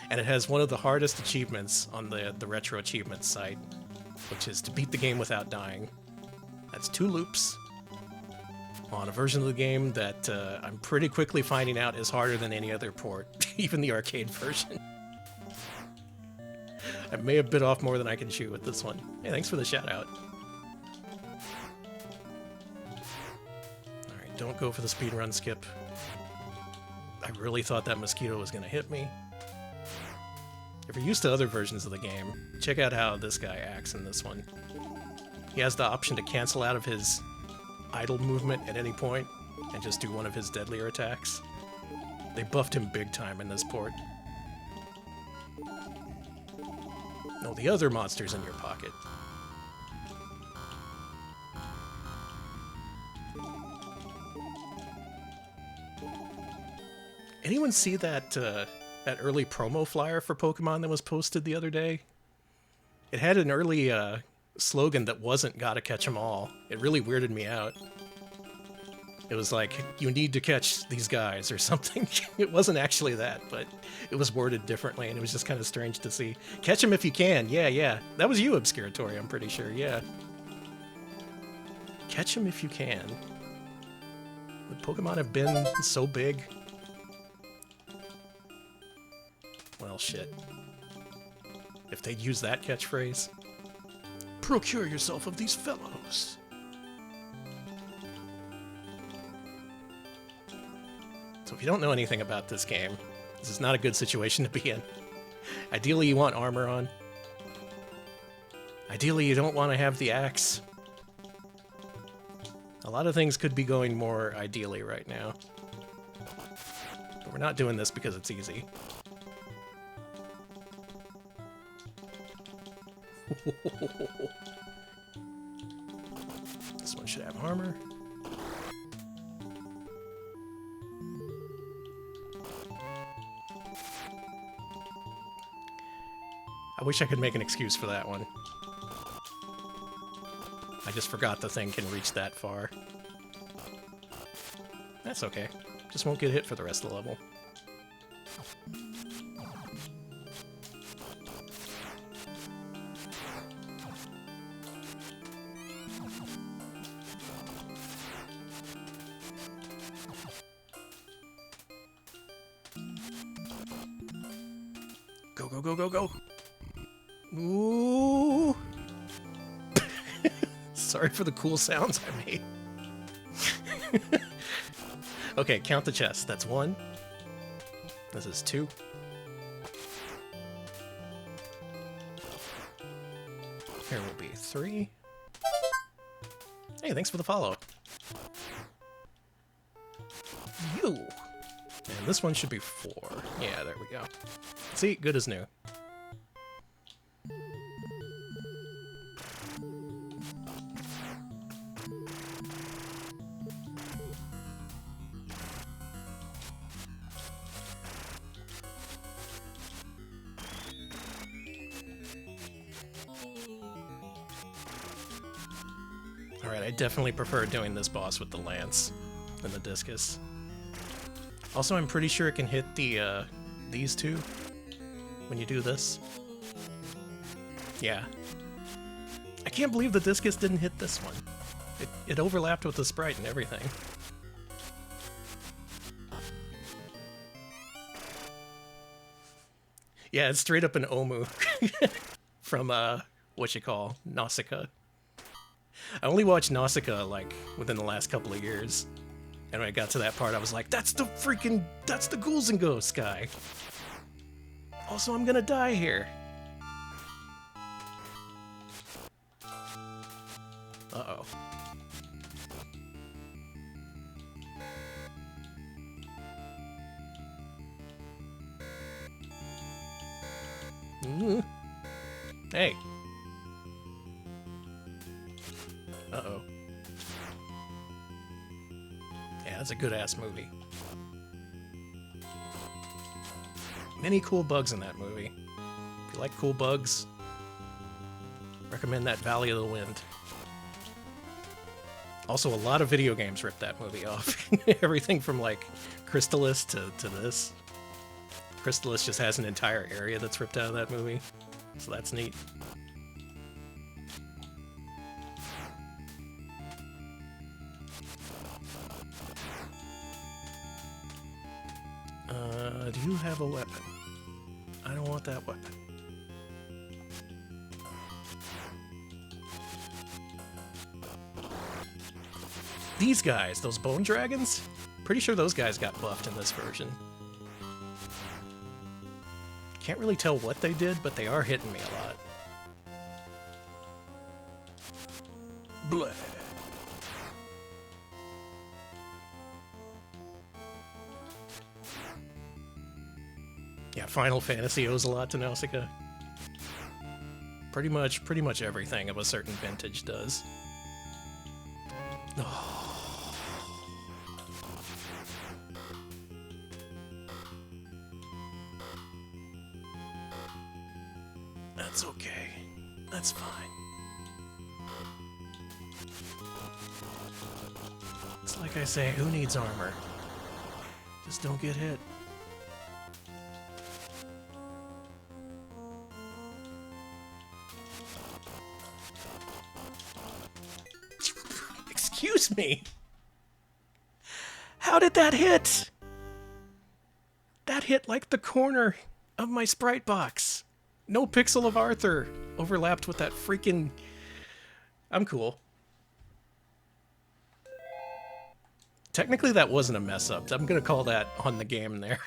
And it has one of the hardest achievements on the Retro Achievements site, which is to beat the game without dying. That's 2 loops on a version of the game that I'm pretty quickly finding out is harder than any other port, even the arcade version. I may have bit off more than I can chew with this one. Hey, thanks for the shout-out. Alright, don't go for the speedrun skip. I really thought that mosquito was going to hit me. If you're used to other versions of the game, check out how this guy acts in this one. He has the option to cancel out of his idle movement at any point and just do one of his deadlier attacks. They buffed him big time in this port. No, the other monster's in your pocket. Anyone see that that early promo flyer for Pokemon that was posted the other day? It had an early slogan that wasn't "Gotta catch 'em all." It really weirded me out. It was like, you need to catch these guys or something. It wasn't actually that, but it was worded differently, and it was just kind of strange to see. Catch them if you can. Yeah, yeah. That was you, Obscuratory, I'm pretty sure. Yeah. Catch them if you can. Would Pokemon have been so big? Well, shit. If they'd use that catchphrase. Procure yourself of these fellows. So if you don't know anything about this game, this is not a good situation to be in. Ideally, you want armor on. Ideally, you don't want to have the axe. A lot of things could be going more ideally right now. But we're not doing this because it's easy. This one should have armor. I wish I could make an excuse for that one. I just forgot the thing can reach that far. That's okay. Just won't get hit for the rest of the level. Go, go, go, go, go! Ooh! Sorry for the cool sounds I made. Okay, count the chests. That's 1. This is 2. Here will be 3. Hey, thanks for the follow. You! And this one should be 4. Yeah, there we go. See, good as new. Alright, I definitely prefer doing this boss with the lance than the discus. Also, I'm pretty sure it can hit the, these two when you do this. Yeah. I can't believe the discus didn't hit this one. It overlapped with the sprite and everything. Yeah, it's straight up an Omu from, Nausicaa. I only watched Nausicaa, like, within the last couple of years. And when I got to that part, I was like, that's the Ghouls and Ghosts guy. Also, I'm gonna die here. Uh-oh. Hey. Uh-oh. Yeah, that's a good-ass movie. Many cool bugs in that movie. If you like cool bugs, recommend that Valley of the Wind. Also, a lot of video games ripped that movie off. Everything from, like, Crystalis to this. Crystalis just has an entire area that's ripped out of that movie, so that's neat. Do you have a weapon? I don't want that weapon. These guys, those bone dragons? Pretty sure those guys got buffed in this version. Can't really tell what they did, but they are hitting me a lot. Blah. Yeah, Final Fantasy owes a lot to Nausicaa. Pretty much everything of a certain vintage does. Oh. That's okay. That's fine. It's like Like I say, who needs armor? Just don't get hit. Excuse me! How did that hit? That hit like the corner of my sprite box. No pixel of Arthur overlapped with that freaking... I'm cool. Technically, that wasn't a mess up. I'm gonna call that on the game there.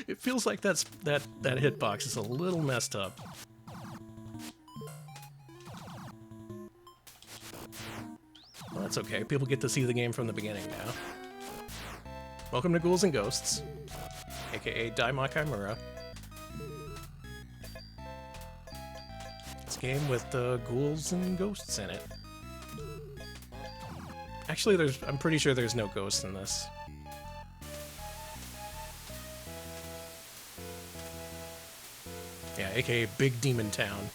It feels like that hitbox is a little messed up. Well, that's okay. People get to see the game from the beginning now. Welcome to Ghouls and Ghosts, aka Daima Chimera. It's a game with ghouls and ghosts in it. Actually, I'm pretty sure there's no ghosts in this. Yeah, aka Big Demon Town.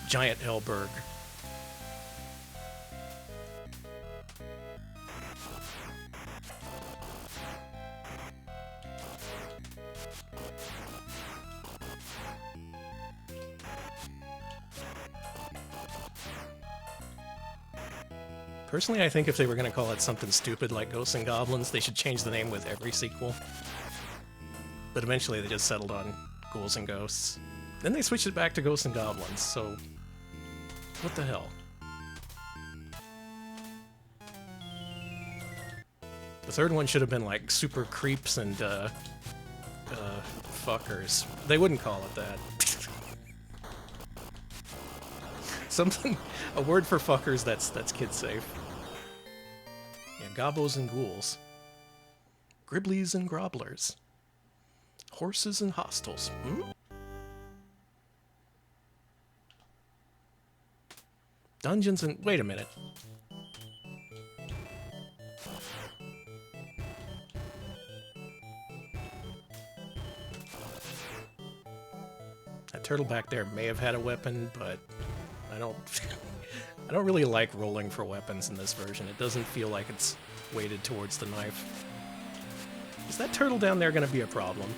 Giant Hellberg. Personally, I think if they were going to call it something stupid like Ghosts and Goblins, they should change the name with every sequel. But eventually they just settled on Ghouls and Ghosts. Then they switched it back to Ghosts and Goblins, so... what the hell? The third one should have been like Super Creeps and, Fuckers. They wouldn't call it that. Something, a word for fuckers that's kid safe. Yeah, Gobbos and Ghouls. Griblies and Grobblers. Horses and Hostels. Hmm? Dungeons and... wait a minute. That turtle back there may have had a weapon, but I don't really like rolling for weapons in this version. It doesn't feel like it's weighted towards the knife. Is that turtle down there going to be a problem?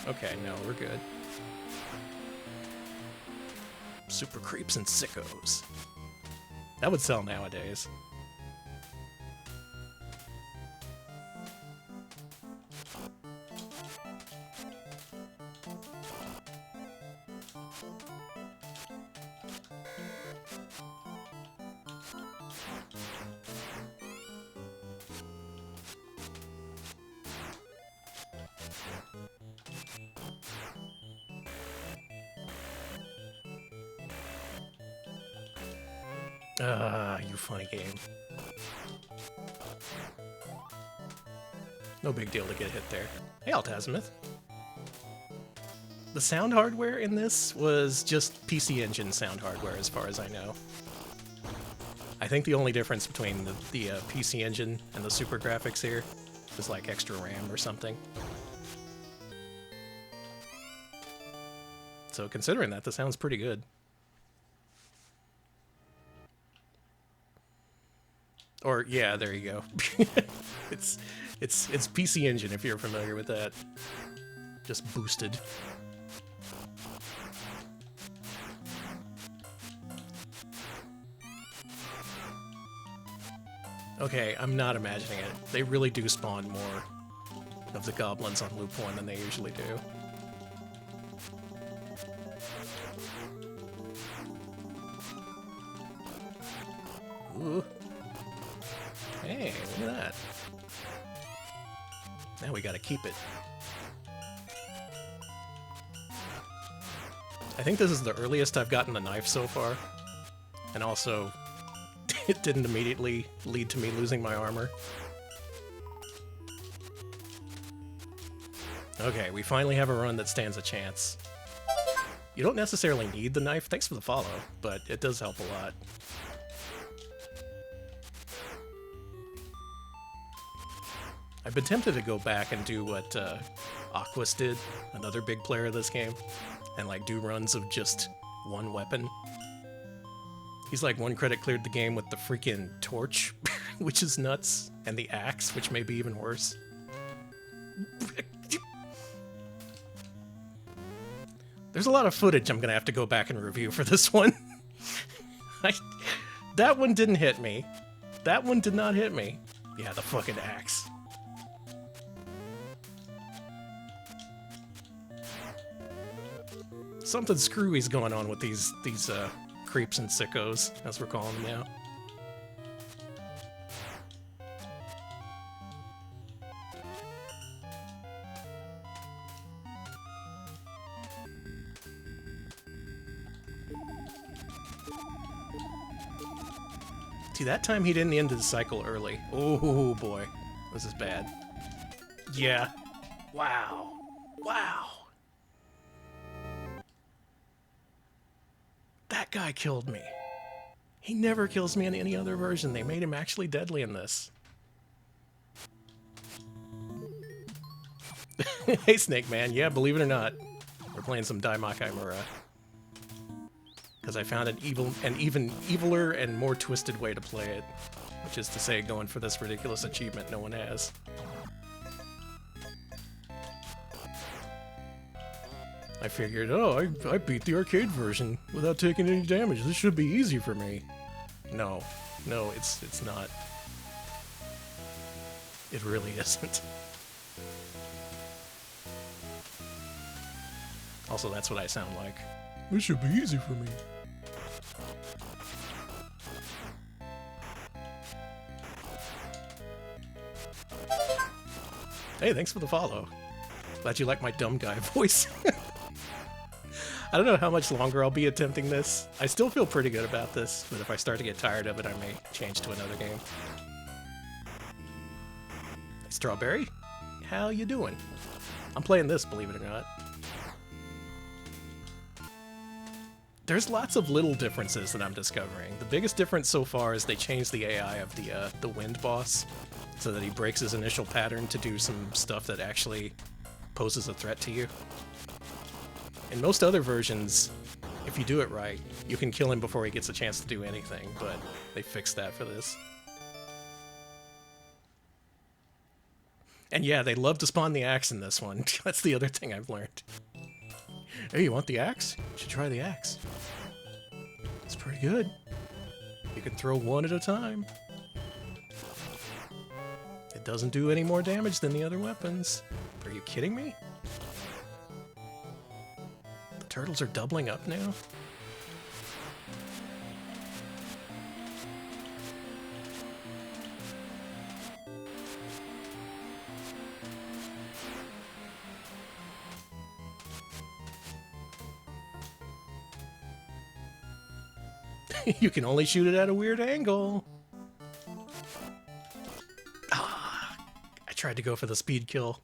Okay, no, we're good. Super Creeps and Sickos. That would sell nowadays. Ah, you funny game. No big deal to get hit there. Hey, Altazimuth. The sound hardware in this was just PC Engine sound hardware, as far as I know. I think the only difference between the PC Engine and the Super Graphics here is like extra RAM or something. So considering that, this sounds pretty good. Or, yeah, there you go. It's PC Engine, if you're familiar with that. Just boosted. Okay, I'm not imagining it. They really do spawn more of the goblins on Loop 1 than they usually do. Ooh. Hey, look at that. Now we gotta keep it. I think this is the earliest I've gotten the knife so far. And also, it didn't immediately lead to me losing my armor. Okay, we finally have a run that stands a chance. You don't necessarily need the knife, thanks for the follow, but it does help a lot. I've been tempted to go back and do what Aquas did, another big player of this game, and like do runs of just one weapon. He's like, one credit cleared the game with the freaking torch, which is nuts, and the axe, which may be even worse. There's a lot of footage I'm gonna have to go back and review for this one. That one didn't hit me. That one did not hit me. Yeah, the fucking axe. Something screwy's going on with these creeps and sickos, as we're calling them now. See, that time he didn't end the cycle early. Oh boy, this is bad. Yeah. Wow. Wow. That guy killed me. He never kills me in any other version. They made him actually deadly in this. Hey, Snake Man. Yeah, believe it or not, we're playing some Daimakai Mura. Because I found an even eviler and more twisted way to play it. Which is to say, going for this ridiculous achievement no one has. I figured, oh, I beat the arcade version without taking any damage. This should be easy for me. No, it's not. It really isn't. Also, that's what I sound like. This should be easy for me. Hey, thanks for the follow. Glad you like my dumb guy voice. I don't know how much longer I'll be attempting this. I still feel pretty good about this, but if I start to get tired of it, I may change to another game. Hey, Strawberry, how you doing? I'm playing this, believe it or not. There's lots of little differences that I'm discovering. The biggest difference so far is they changed the AI of the wind boss, so that he breaks his initial pattern to do some stuff that actually poses a threat to you. In most other versions, if you do it right, you can kill him before he gets a chance to do anything, but they fixed that for this. And yeah, they love to spawn the axe in this one. That's the other thing I've learned. Hey, you want the axe? You should try the axe. It's pretty good. You can throw one at a time. It doesn't do any more damage than the other weapons. Are you kidding me? The turtles are doubling up now? You can only shoot it at a weird angle. Ah, I tried to go for the speed kill.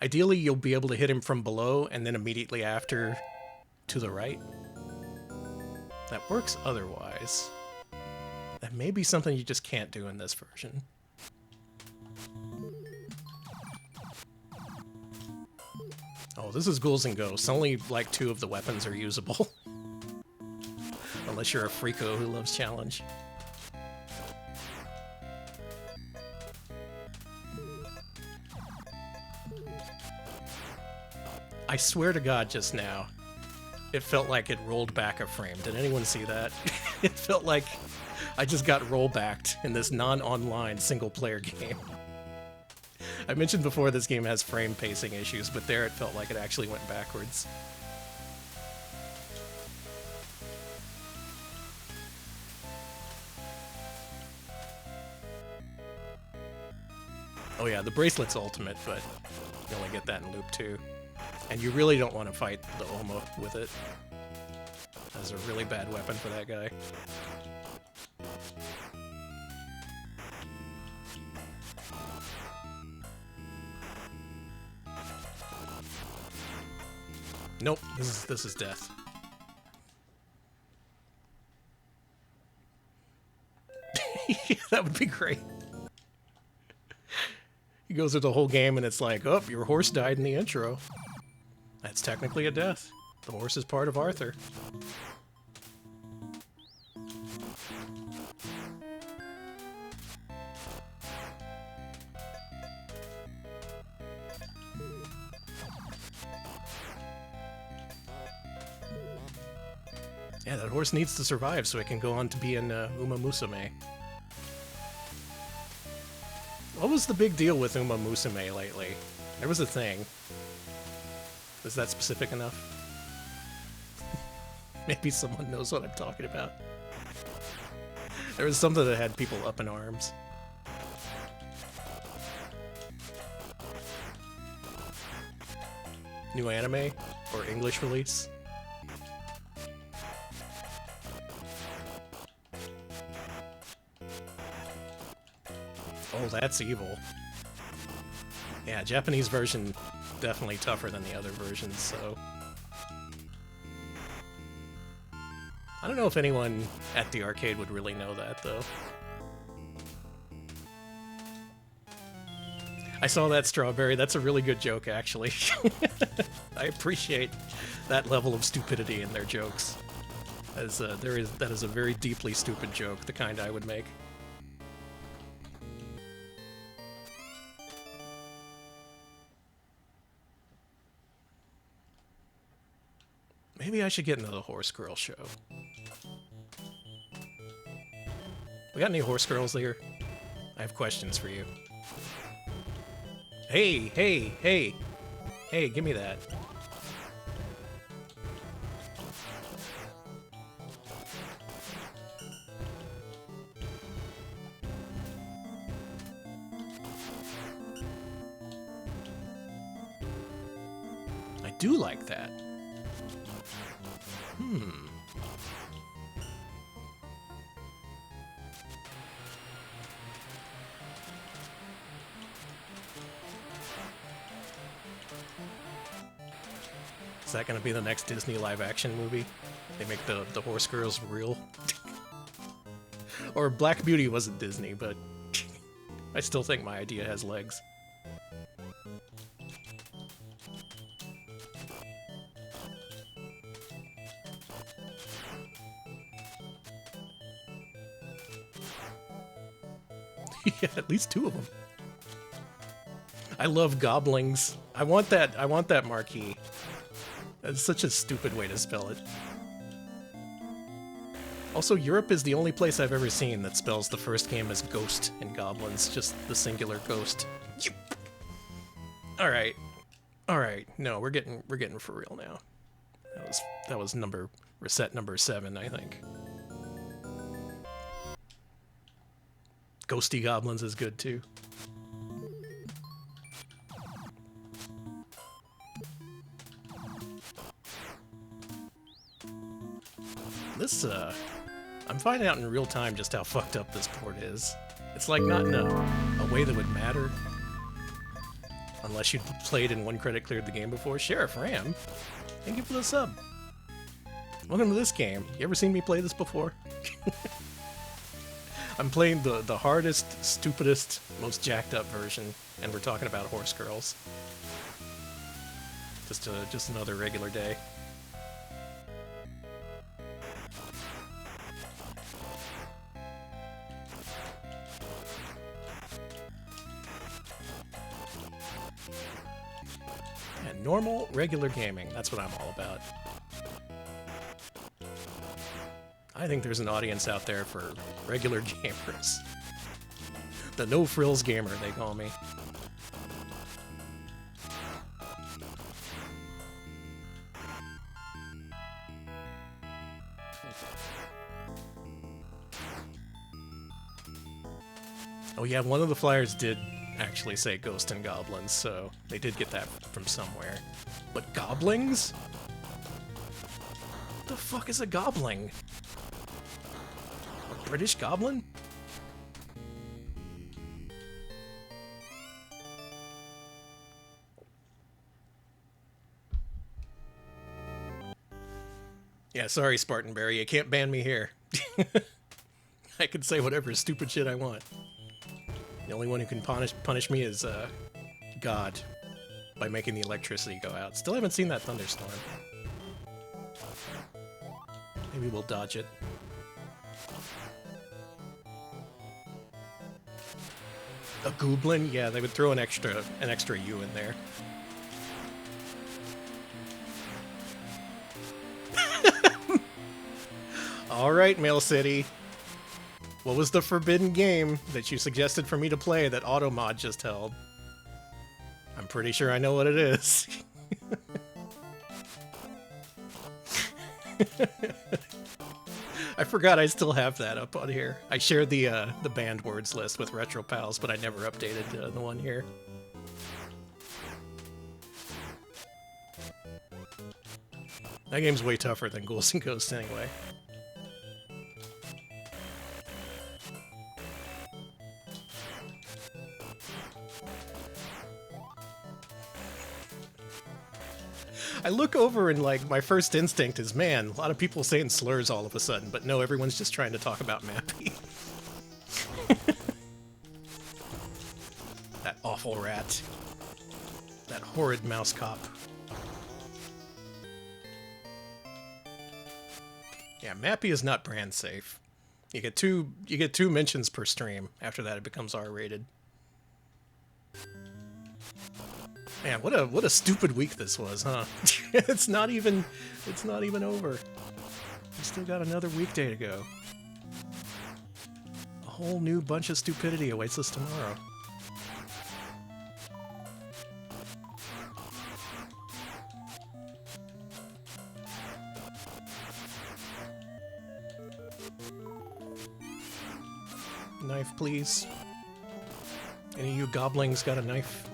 Ideally, you'll be able to hit him from below and then immediately after to the right. That works otherwise. That may be something you just can't do in this version. Oh, this is Ghouls and Ghosts. Only like 2 of the weapons are usable. Unless you're a freako who loves challenge. I swear to God, just now, it felt like it rolled back a frame. Did anyone see that? It felt like I just got rollbacked in this non-online single-player game. I mentioned before this game has frame pacing issues, but there it felt like it actually went backwards. Oh yeah, the bracelet's ultimate, but you only get that in Loop 2. And you really don't want to fight the Oma with it. That's a really bad weapon for that guy. Nope, this is death. Yeah, that would be great. He goes through the whole game and it's like, oh, your horse died in the intro. That's technically a death. The horse is part of Arthur. Yeah, that horse needs to survive so it can go on to be in Uma Musume. What was the big deal with Uma Musume lately? There was a thing. Is that specific enough? Maybe someone knows what I'm talking about. There was something that had people up in arms. New anime? Or English release? Oh, that's evil. Yeah, Japanese version definitely tougher than the other versions, so... I don't know if anyone at the arcade would really know that, though. I saw that, Strawberry. That's a really good joke, actually. I appreciate that level of stupidity in their jokes. As that is a very deeply stupid joke, the kind I would make. Maybe I should get into the Horse Girl show. We got any Horse Girls here? I have questions for you. Hey, hey, hey! Hey, give me that. I do like that. Is that gonna be the next Disney live-action movie? They make the horse girls real? Or Black Beauty wasn't Disney, but I still think my idea has legs. Yeah, at least 2 of them. I love goblings. I want that marquee. That's such a stupid way to spell it. Also, Europe is the only place I've ever seen that spells the first game as ghost in goblins, just the singular ghost. Alright. Alright, no, we're getting for real now. That was reset number 7, I think. Ghosty goblins is good too. This, I'm finding out in real time just how fucked up this port is. It's like not in a way that would matter. Unless you'd played and 1 credit cleared the game before. Sheriff Ram, thank you for the sub. Welcome to this game. You ever seen me play this before? I'm playing the hardest, stupidest, most jacked up version, and we're talking about horse girls. Just another regular day. And normal, regular gaming, that's what I'm all about. I think there's an audience out there for regular gamers. The no-frills gamer, they call me. Oh yeah, one of the flyers did actually say Ghost and Goblins, so they did get that from somewhere. But goblins? What the fuck is a goblin? A British goblin? Yeah, sorry, Spartanberry, you can't ban me here. I can say whatever stupid shit I want. The only one who can punish me is God, by making the electricity go out. Still haven't seen that thunderstorm. Maybe we'll dodge it. A goblin? Yeah, they would throw an extra U in there. Alright, Mail City. What was the forbidden game that you suggested for me to play that Automod just held? I'm pretty sure I know what it is. I forgot I still have that up on here. I shared the banned words list with Retro Pals, but I never updated the one here. That game's way tougher than Ghouls and Ghosts anyway. I look over and, like, my first instinct is, man, a lot of people saying slurs all of a sudden, but no, everyone's just trying to talk about Mappy. That awful rat. That horrid mouse cop. Yeah, Mappy is not brand safe. You get two mentions per stream. After that, it becomes R-rated. Man, what a stupid week this was, huh? It's not even over. We still got another weekday to go. A whole new bunch of stupidity awaits us tomorrow. Knife, please. Any of you goblins got a knife?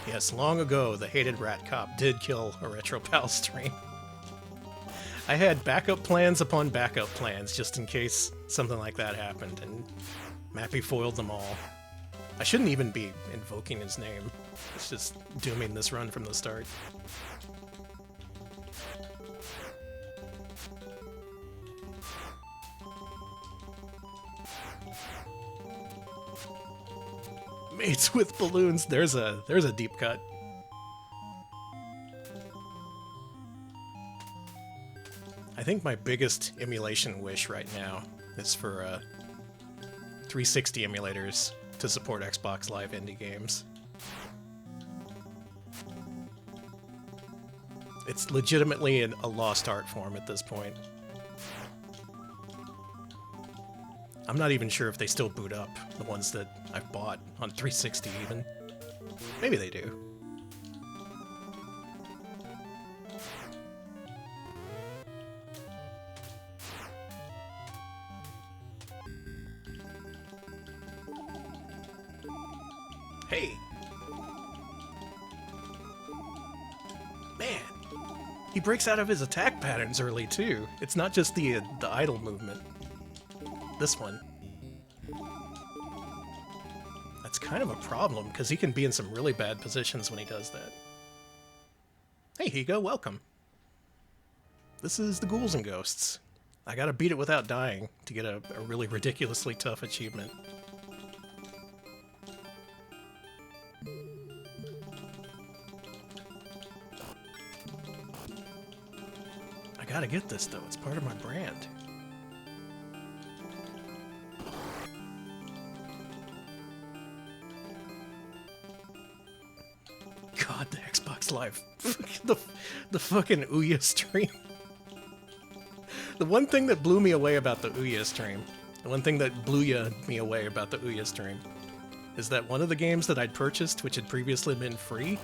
Yes, long ago, the hated rat cop did kill a Retro Pal stream. I had backup plans upon backup plans just in case something like that happened, and Mappy foiled them all. I shouldn't even be invoking his name. It's just dooming this run from the start. Mates with balloons. There's a deep cut. I think my biggest emulation wish right now is for 360 emulators to support Xbox Live indie games. It's legitimately a lost art form at this point. I'm not even sure if they still boot up, the ones that I've bought on 360 even. Maybe they do. Hey! Man! He breaks out of his attack patterns early too. It's not just the idle movement. This one. That's kind of a problem, because he can be in some really bad positions when he does that. Hey, Higo, welcome. This is the Ghouls and Ghosts. I gotta beat it without dying to get a really ridiculously tough achievement. I gotta get this, though. It's part of my brand. God, the Xbox Live. the fucking Ouya stream. The one thing that blew me away about the Ouya stream, the one thing that blew me away about the Ouya stream, is that one of the games that I'd purchased, which had previously been free,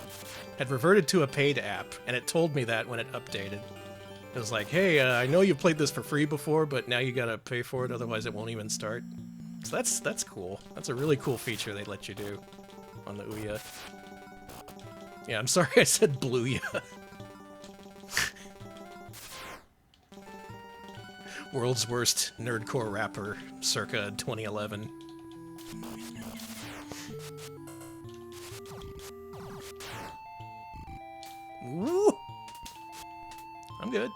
had reverted to a paid app, and it told me that when it updated. It was like, hey, I know you played this for free before, but now you gotta pay for it, otherwise it won't even start. So that's cool. That's a really cool feature they let you do on the Ouya. Yeah, I'm sorry I said Blueya. World's worst nerdcore rapper, circa 2011. Woo! I'm good.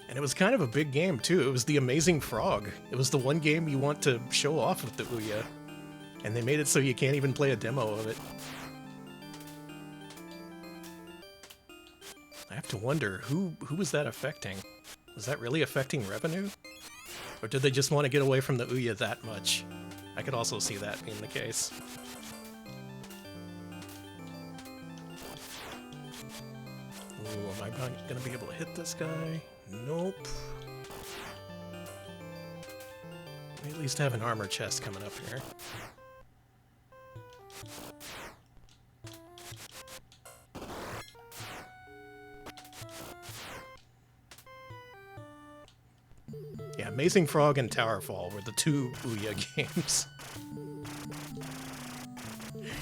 And it was kind of a big game, too. It was the Amazing Frog. It was the one game you want to show off with the Ouya. And they made it so you can't even play a demo of it. I have have to wonder, who was that affecting? Was that really affecting revenue? Or did they just want to get away from the Ouya that much? I could also see that being the case. Ooh, am I gonna be able to hit this guy? Nope. We at least have an armor chest coming up here. Yeah, Amazing Frog and Towerfall were the two Ouya games.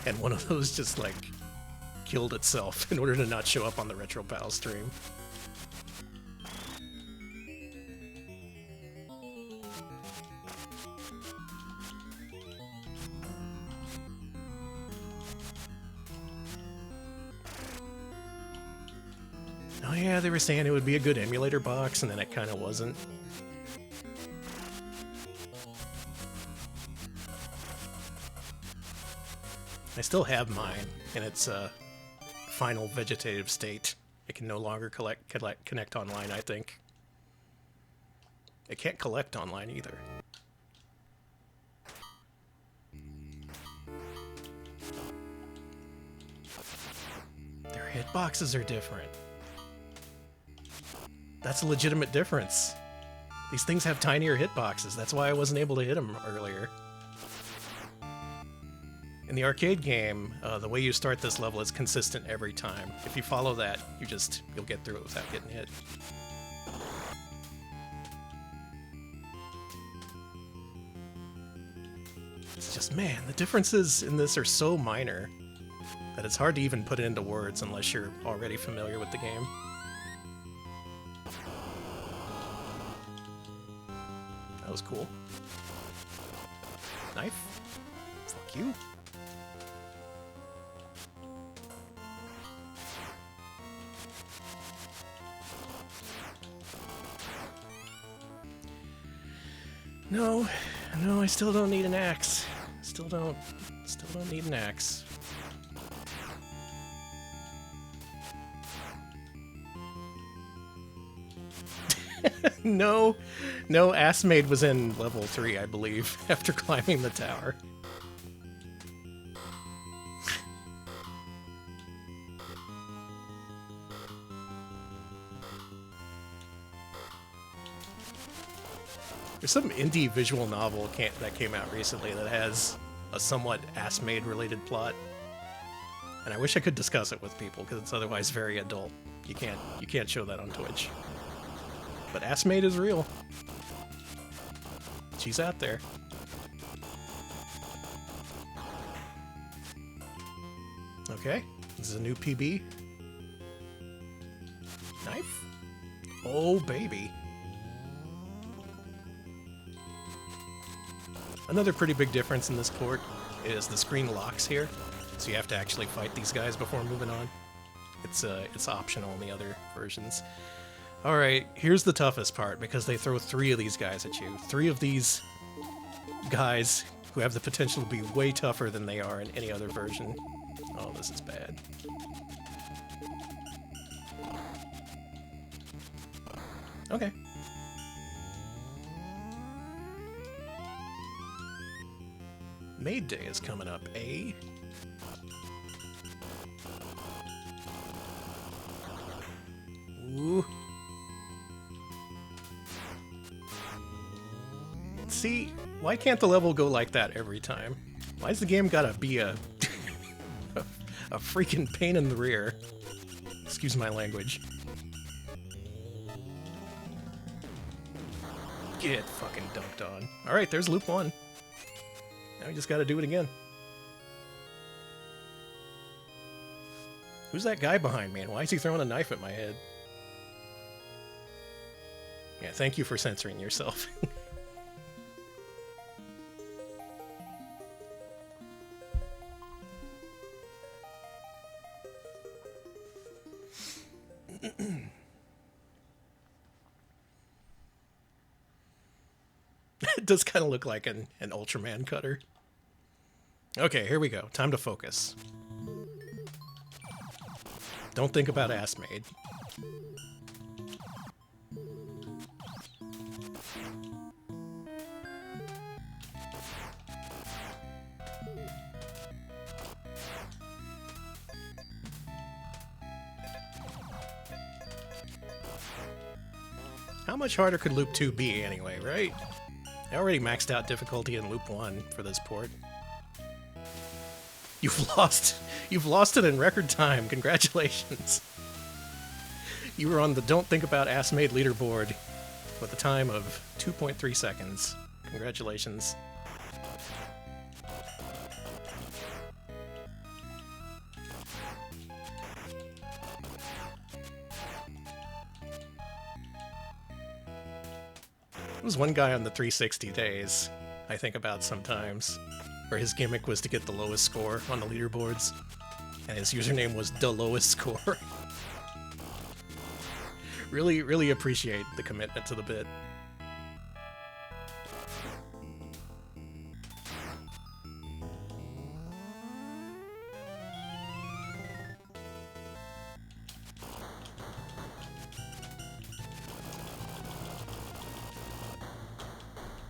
And one of those just, like, killed itself in order to not show up on the RetroPal stream. Oh yeah, they were saying it would be a good emulator box, and then it kind of wasn't. I still have mine in its final vegetative state. It can no longer connect online, I think. It can't collect online either. Their hitboxes are different. That's a legitimate difference. These things have tinier hitboxes. That's why I wasn't able to hit them earlier. In the arcade game, the way you start this level is consistent every time. If you follow that, you'll get through it without getting hit. It's just, man, the differences in this are so minor that it's hard to even put it into words unless you're already familiar with the game. That was cool. Knife? Fuck you. No, I still don't need an axe. Still don't need an axe. No, Ass Maid was in level 3, I believe, after climbing the tower. There's some indie visual novel that came out recently that has a somewhat Ass Maid related plot, and I wish I could discuss it with people because it's otherwise very adult. You can't show that on Twitch. But Ass Maid is real. She's out there. Okay, this is a new PB. Knife? Oh, baby. Another pretty big difference in this port is the screen locks here, so you have to actually fight these guys before moving on. It's optional in the other versions. Alright, here's the toughest part, because they throw 3 of these guys at you. 3 of these guys who have the potential to be way tougher than they are in any other version. Oh, this is bad. Okay. Maid Day is coming up, eh? Ooh. See, why can't the level go like that every time? Why's the game gotta be a a freaking pain in the rear? Excuse my language. Get fucking dunked on. Alright, there's loop 1. Now we just gotta do it again. Who's that guy behind me, and why is he throwing a knife at my head? Yeah, thank you for censoring yourself. It does kind of look like an Ultraman cutter. Okay, here we go. Time to focus. Don't think about Ass Maid. How much harder could Loop 2 be anyway, right? I already maxed out difficulty in Loop 1 for this port. You've lost it in record time. Congratulations. You were on the Don't Think About Ass Made leaderboard with a time of 2.3 seconds. Congratulations. There's one guy on the 360 days I think about sometimes, where his gimmick was to get the lowest score on the leaderboards, and his username was the lowest score. Really appreciate the commitment to the bit.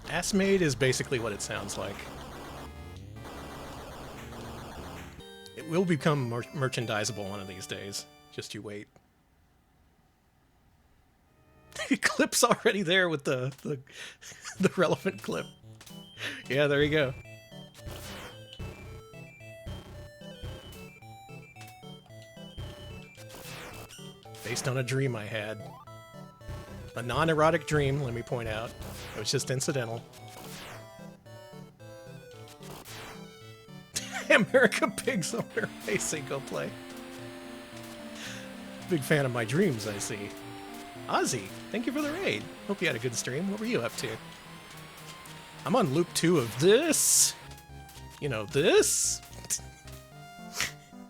Ass-made is basically what it sounds like. It will become merchandisable one of these days. Just you wait. Clip's already there with the relevant clip. Yeah, there you go. Based on a dream I had. A non-erotic dream, let me point out. It was just incidental. America Pigs Over Racing, go play. Big fan of my dreams, I see. Ozzy, thank you for the raid. Hope you had a good stream. What were you up to? I'm on loop 2 of this. You know, this.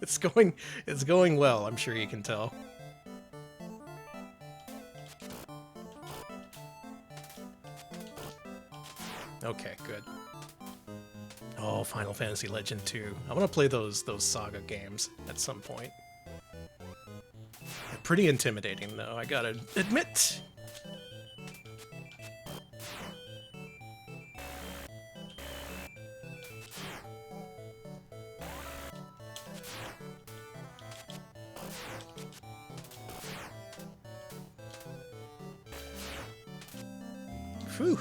It's going well, I'm sure you can tell. Okay, good. Oh, Final Fantasy Legend 2. I want to play those Saga games at some point. They're pretty intimidating, though, I gotta admit. Phew.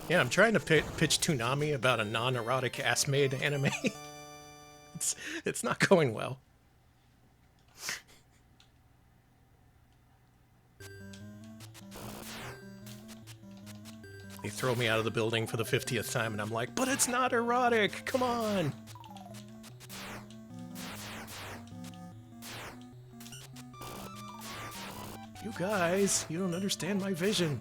Yeah, I'm trying to pitch Toonami about a non-erotic ass-made anime. It's not going well. They throw me out of the building for the 50th time, and I'm like, but it's not erotic! Come on! You guys, you don't understand my vision.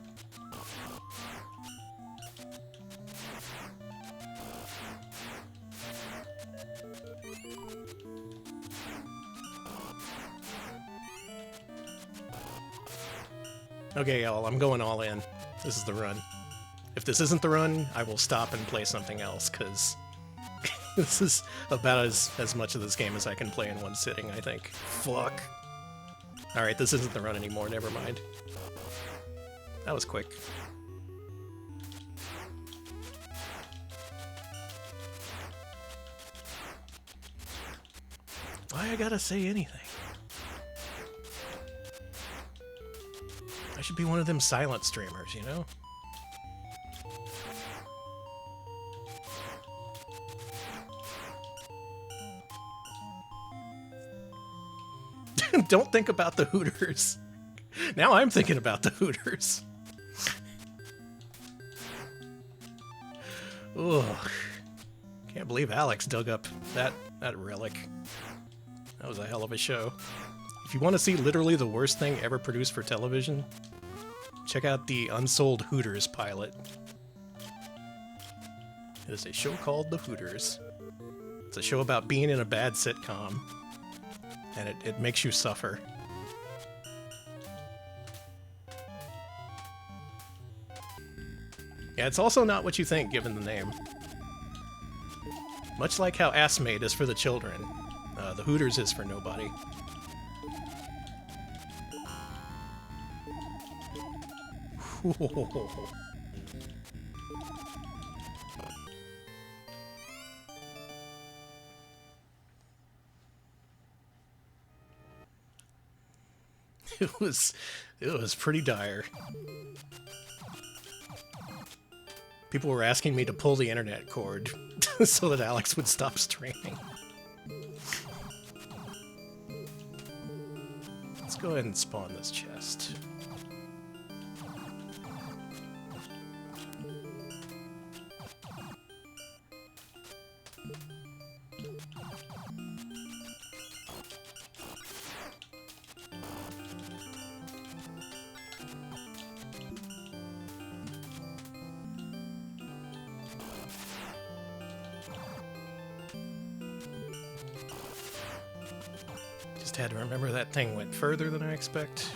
Okay, y'all, I'm going all in. This is the run. If this isn't the run, I will stop and play something else, because this is about as much of this game as I can play in one sitting, I think. Fuck. Alright, this isn't the run anymore, never mind. That was quick. Why I gotta say anything? I should be one of them silent streamers, you know? Don't think about the Hooters. Now I'm thinking about the Hooters. Ugh. Can't believe Alex dug up that relic. That was a hell of a show. If you want to see literally the worst thing ever produced for television, check out the Unsold Hooters pilot. It is a show called The Hooters. It's a show about being in a bad sitcom, and it makes you suffer. Yeah, it's also not what you think, given the name. Much like how Assmade is for the children, the Hooters is for nobody. It was pretty dire. People were asking me to pull the internet cord so that Alex would stop streaming. Let's go ahead and spawn this chest. Just had to remember that thing went further than I expect.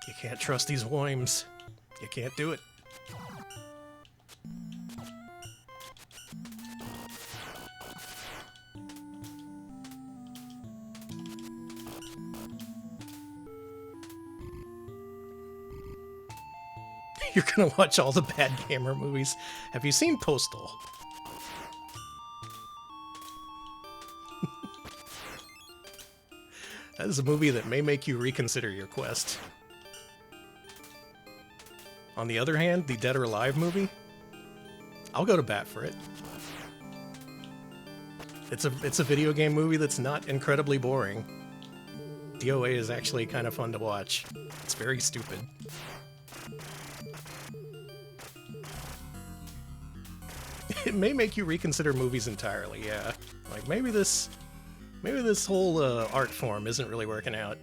You can't trust these worms. You can't do it. You're gonna watch all the Bad Gamer movies. Have you seen Postal? That is a movie that may make you reconsider your quest. On the other hand, the Dead or Alive movie, I'll go to bat for it. It's a video game movie that's not incredibly boring. DOA is actually kind of fun to watch. It's very stupid. It may make you reconsider movies entirely, yeah. Like, maybe this whole art form isn't really working out.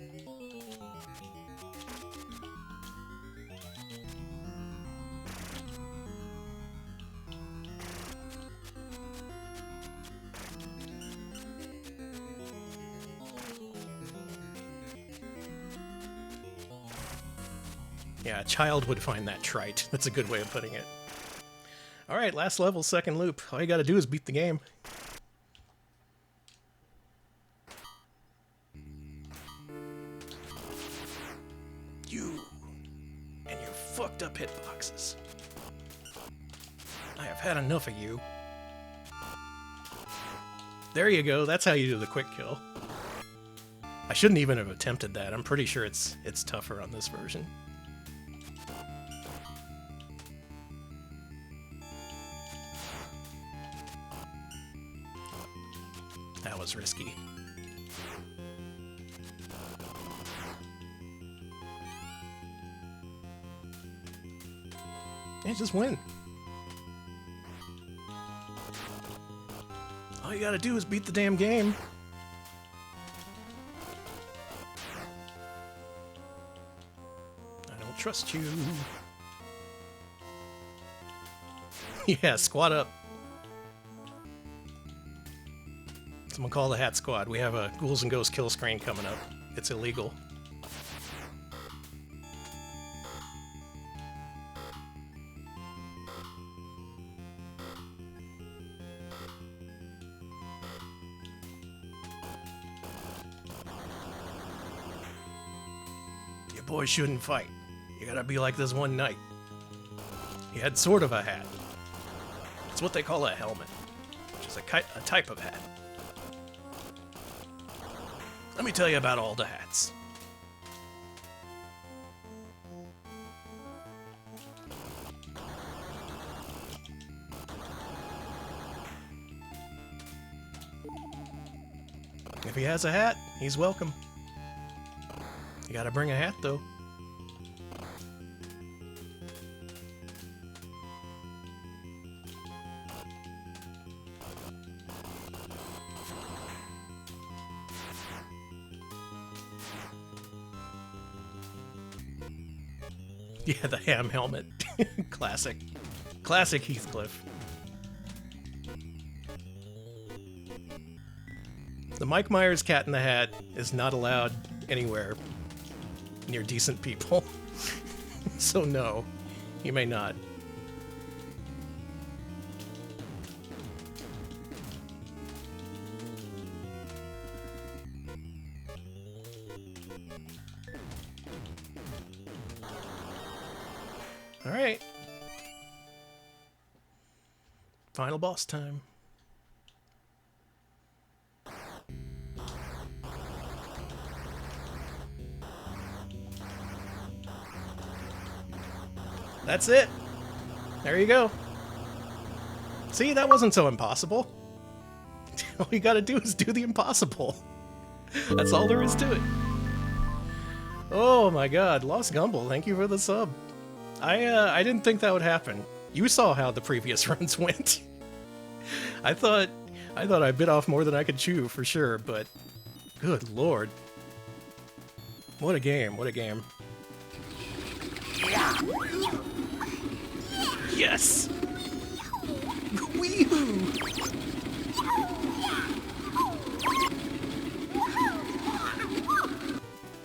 Yeah, a child would find that trite. That's a good way of putting it. Alright, last level, second loop. All you gotta do is beat the game. You and your fucked up hitboxes. I have had enough of you. There you go, that's how you do the quick kill. I shouldn't even have attempted that. I'm pretty sure it's tougher on this version. That was risky. Yeah, just win. All you gotta do is beat the damn game. I don't trust you. Yeah, squad up. Someone call the Hat Squad. We have a Ghouls and Ghosts kill screen coming up. It's illegal. Your boys shouldn't fight. You gotta be like this one knight. He had sort of a hat. It's what they call a helmet, which is a type of hat. Let me tell you about all the hats. If he has a hat, he's welcome. You gotta bring a hat, though. Yeah, the ham helmet. Classic. Classic Heathcliff. The Mike Myers Cat in the Hat is not allowed anywhere near decent people. So no. You may not. Alright. Final boss time. That's it. There you go. See, that wasn't so impossible. All you gotta do is do the impossible. That's all there is to it. Oh my god, Lost Gumble, thank you for the sub. I didn't think that would happen. You saw how the previous runs went. I thought I bit off more than I could chew for sure, but good lord. What a game, what a game. Yes! Wee-hoo!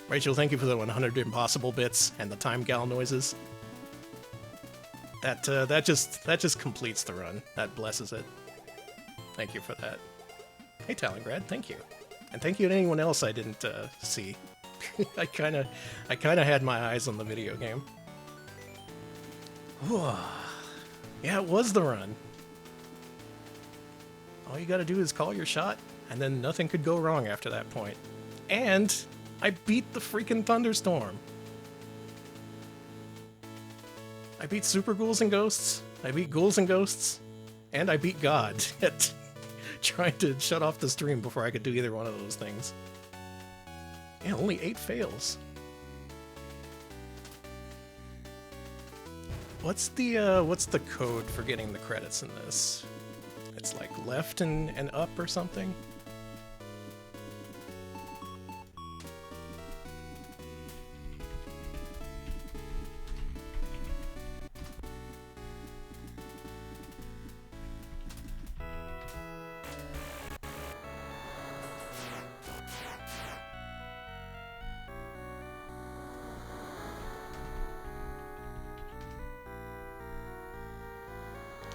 Rachel, thank you for the 100 impossible bits and the time gal noises. That just completes the run. That blesses it. Thank you for that. Hey Talongrad, thank you. And thank you to anyone else I didn't see. I kinda had my eyes on the video game. Yeah, it was the run. All you gotta do is call your shot, and then nothing could go wrong after that point. And I beat the freaking thunderstorm. I beat Super Ghouls and Ghosts, I beat Ghouls and Ghosts, and I beat God at trying to shut off the stream before I could do either one of those things. Yeah, only 8 fails. What's the code for getting the credits in this? It's like left and up or something?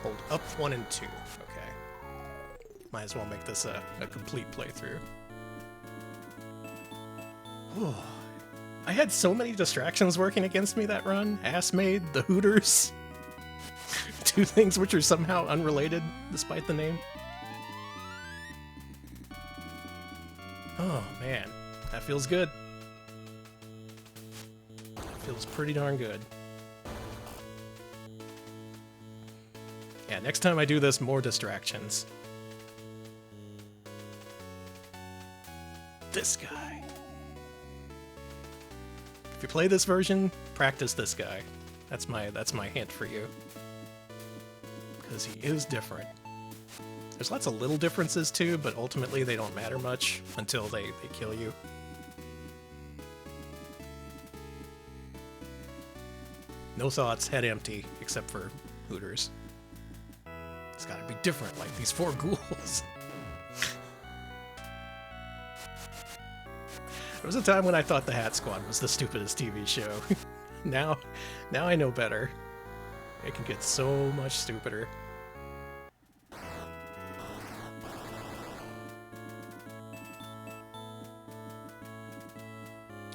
Hold up 1 and 2. Okay. Might as well make this a complete playthrough. Ooh. I had so many distractions working against me that run. Assmaid, the Hooters. 2 things which are somehow unrelated, despite the name. Oh, man. That feels good. That feels pretty darn good. Yeah, next time I do this, more distractions. This guy. If you play this version, practice this guy. That's my hint for you. Because he is different. There's lots of little differences too, but ultimately they don't matter much until they kill you. No thoughts, head empty, except for Hooters. It's gotta be different, like these 4 ghouls. There was a time when I thought the Hat Squad was the stupidest TV show. Now I know better. It can get so much stupider.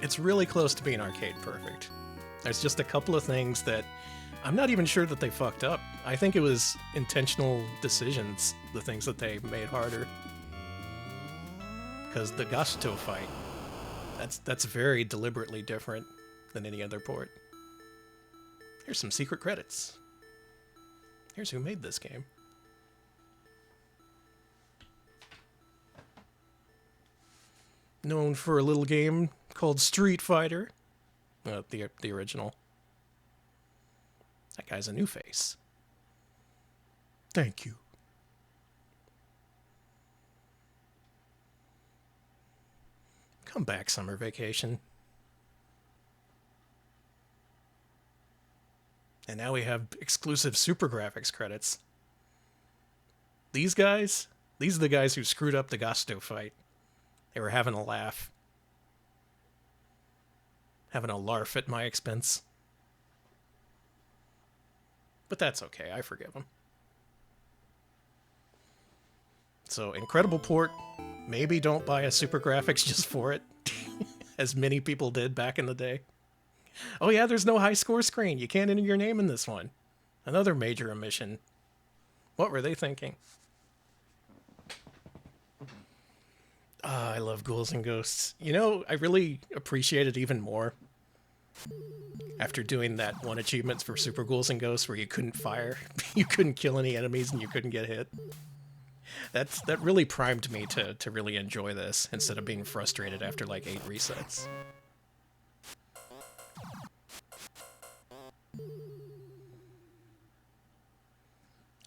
It's really close to being arcade perfect. There's just a couple of things that I'm not even sure that they fucked up. I think it was intentional decisions, the things that they made harder. Because the Gasto fight, that's very deliberately different than any other port. Here's some secret credits. Here's who made this game. Known for a little game called Street Fighter. The original. That guy's a new face. Thank you. Come back, summer vacation. And now we have exclusive Super Graphics credits. These are the guys who screwed up the Gasto fight. They were having a laugh. Having a larf at my expense. But that's okay, I forgive him. So, incredible port. Maybe don't buy a Super Graphics just for it, as many people did back in the day. Oh yeah, there's no high score screen. You can't enter your name in this one. Another major omission. What were they thinking? Ah, I love Ghouls and Ghosts. You know, I really appreciate it even more after doing that one achievement for Super Ghouls and Ghosts where you couldn't fire, you couldn't kill any enemies, and you couldn't get hit. That really primed me to really enjoy this instead of being frustrated after like 8 resets.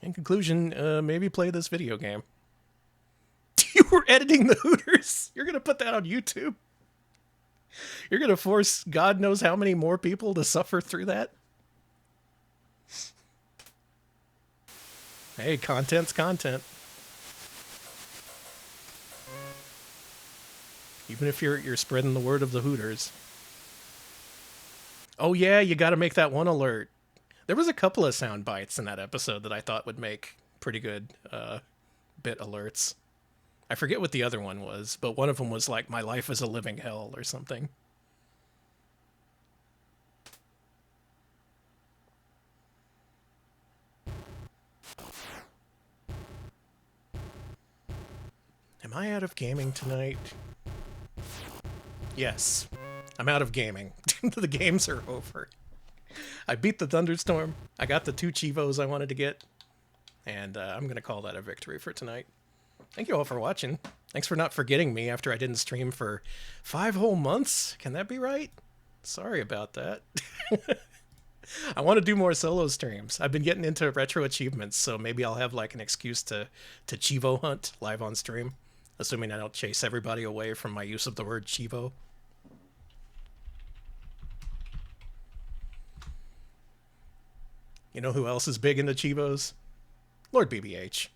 In conclusion, maybe play this video game. You were editing the Hooters? You're gonna put that on YouTube? You're gonna force God knows how many more people to suffer through that? Hey, content's content. Even if you're spreading the word of the Hooters. Oh yeah, you gotta make that one alert. There was a couple of sound bites in that episode that I thought would make pretty good bit alerts. I forget what the other one was, but one of them was like, "My life is a living hell" or something. Am I out of gaming tonight? Yes, I'm out of gaming. The games are over. I beat the Thunderstorm. I got the 2 Chivos I wanted to get. And I'm going to call that a victory for tonight. Thank you all for watching. Thanks for not forgetting me after I didn't stream for 5 whole months. Can that be right? Sorry about that. I want to do more solo streams. I've been getting into retro achievements, so maybe I'll have like an excuse to Chivo hunt live on stream. Assuming I don't chase everybody away from my use of the word Chivo. You know who else is big into Chivos? Lord BBH.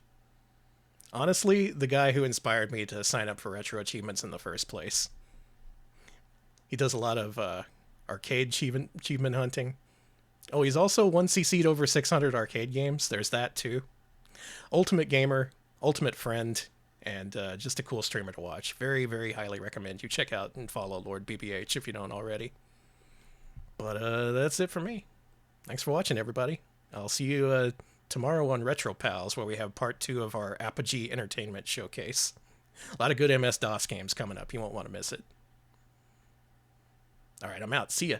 Honestly, the guy who inspired me to sign up for retro achievements in the first place. He does a lot of arcade achievement hunting. Oh, he's also 1cc'd over 600 arcade games. There's that too. Ultimate gamer, ultimate friend, and just a cool streamer to watch. Very, very highly recommend you check out and follow Lord BBH if you don't already. But that's it for me. Thanks for watching, everybody. I'll see you tomorrow on Retro Pals, where we have part 2 of our Apogee Entertainment Showcase. A lot of good MS-DOS games coming up. You won't want to miss it. All right, I'm out. See ya.